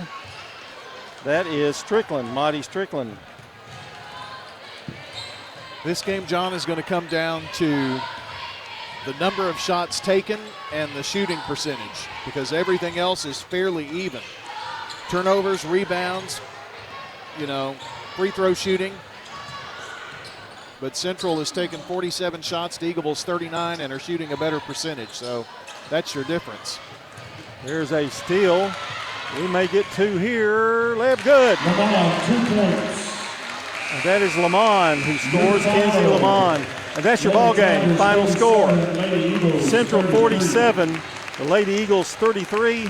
That is Strickland, Maudie Strickland. This game, John, is going to come down to the number of shots taken and the shooting percentage, because everything else is fairly even. Turnovers, rebounds, free throw shooting. But Central has taken 47 shots to Eagleville's 39 and are shooting a better percentage, so that's your difference. There's a steal. We may get two here. Layup good. Lamont, 2 points. And that is Lamont who scores, Kenzie Lamont. And that's your ball game. Final score. Central 47, the Lady Eagles 33.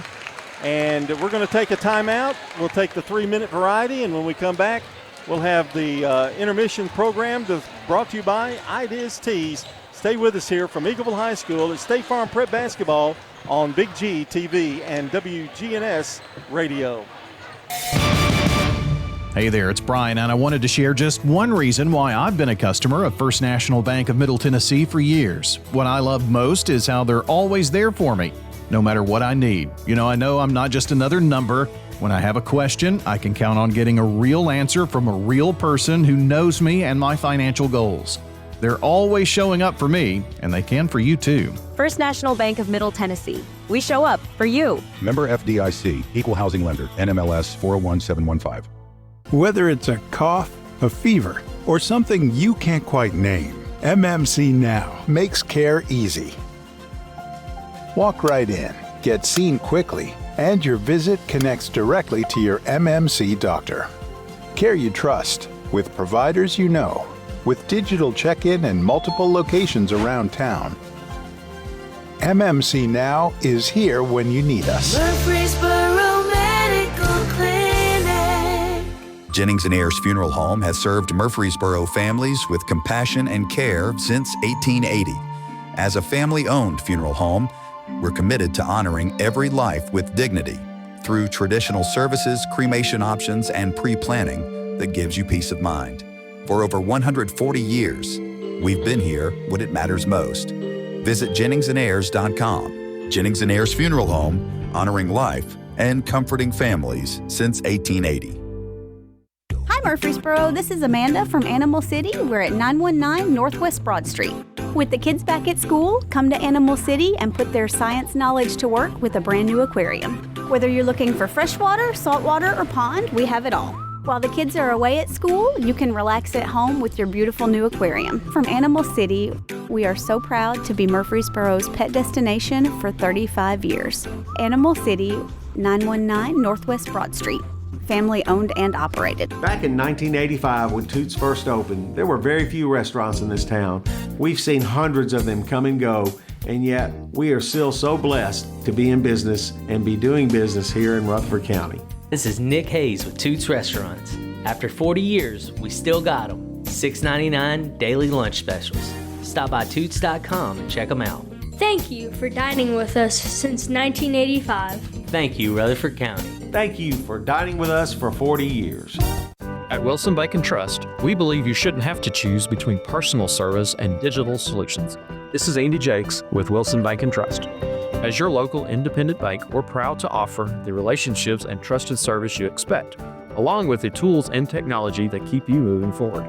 And we're going to take a timeout. We'll take the 3-minute variety, and when we come back, we'll have the intermission program brought to you by Ida's Tees. Stay with us here from Eagleville High School at State Farm Prep Basketball on Big G TV and WGNS Radio. Hey there, it's Brian, and I wanted to share just one reason why I've been a customer of First National Bank of Middle Tennessee for years. What I love most is how they're always there for me, no matter what I need. I know I'm not just another number. When I have a question, I can count on getting a real answer from a real person who knows me and my financial goals. They're always showing up for me, and they can for you too. First National Bank of Middle Tennessee. We show up for you. Member FDIC, Equal Housing Lender, NMLS 401715. Whether it's a cough, a fever, or something you can't quite name, MMC Now makes care easy. Walk right in, get seen quickly, and your visit connects directly to your MMC doctor. Care you trust, with providers you know, with digital check-in and multiple locations around town. MMC Now is here when you need us. Murfreesboro Medical Clinic. Jennings and Ayers Funeral Home has served Murfreesboro families with compassion and care since 1880. As a family-owned funeral home, we're committed to honoring every life with dignity through traditional services, cremation options, and pre-planning that gives you peace of mind. For over 140 years, we've been here when it matters most. Visit JenningsandAyers.com. Jennings and Ayers Funeral Home, honoring life and comforting families since 1880. Hi Murfreesboro, this is Amanda from Animal City. We're at 919 Northwest Broad Street. With the kids back at school, come to Animal City and put their science knowledge to work with a brand new aquarium. Whether you're looking for freshwater, saltwater, or pond, we have it all. While the kids are away at school, you can relax at home with your beautiful new aquarium. From Animal City, we are so proud to be Murfreesboro's pet destination for 35 years. Animal City, 919 Northwest Broad Street. family owned and operated. Back in 1985, when Toots first opened, there were very few restaurants in this town. We've seen hundreds of them come and go, and yet we are still so blessed to be in business and be doing business here in Rutherford County. This is Nick Hayes with Toots Restaurants. After 40 years, we still got them. $6.99 daily lunch specials. Stop by Toots.com and check them out. Thank you for dining with us since 1985. Thank you, Rutherford County. Thank you for dining with us for 40 years. At Wilson Bank and Trust, we believe you shouldn't have to choose between personal service and digital solutions. This is Andy Jakes with Wilson Bank and Trust. As your local independent bank, we're proud to offer the relationships and trusted service you expect, along with the tools and technology that keep you moving forward.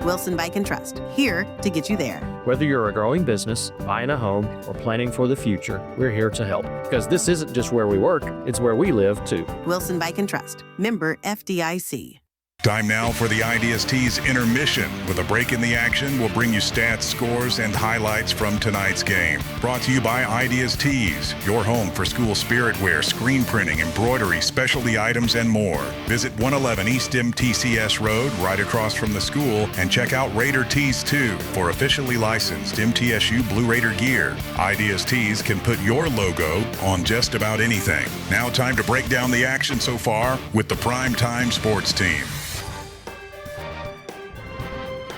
Wilson Bank and Trust, here to get you there. Whether you're a growing business, buying a home, or planning for the future, we're here to help. Because this isn't just where we work, it's where we live too. Wilson Bank and Trust, member FDIC. Time now for the IDST's intermission. With a break in the action, we'll bring you stats, scores, and highlights from tonight's game. Brought to you by IDST's, your home for school spirit wear, screen printing, embroidery, specialty items, and more. Visit 111 East MTCS Road, right across from the school, and check out Raider Tees 2 for officially licensed MTSU Blue Raider gear. IDST's can put your logo on just about anything. Now time to break down the action so far with the Prime Time Sports Team.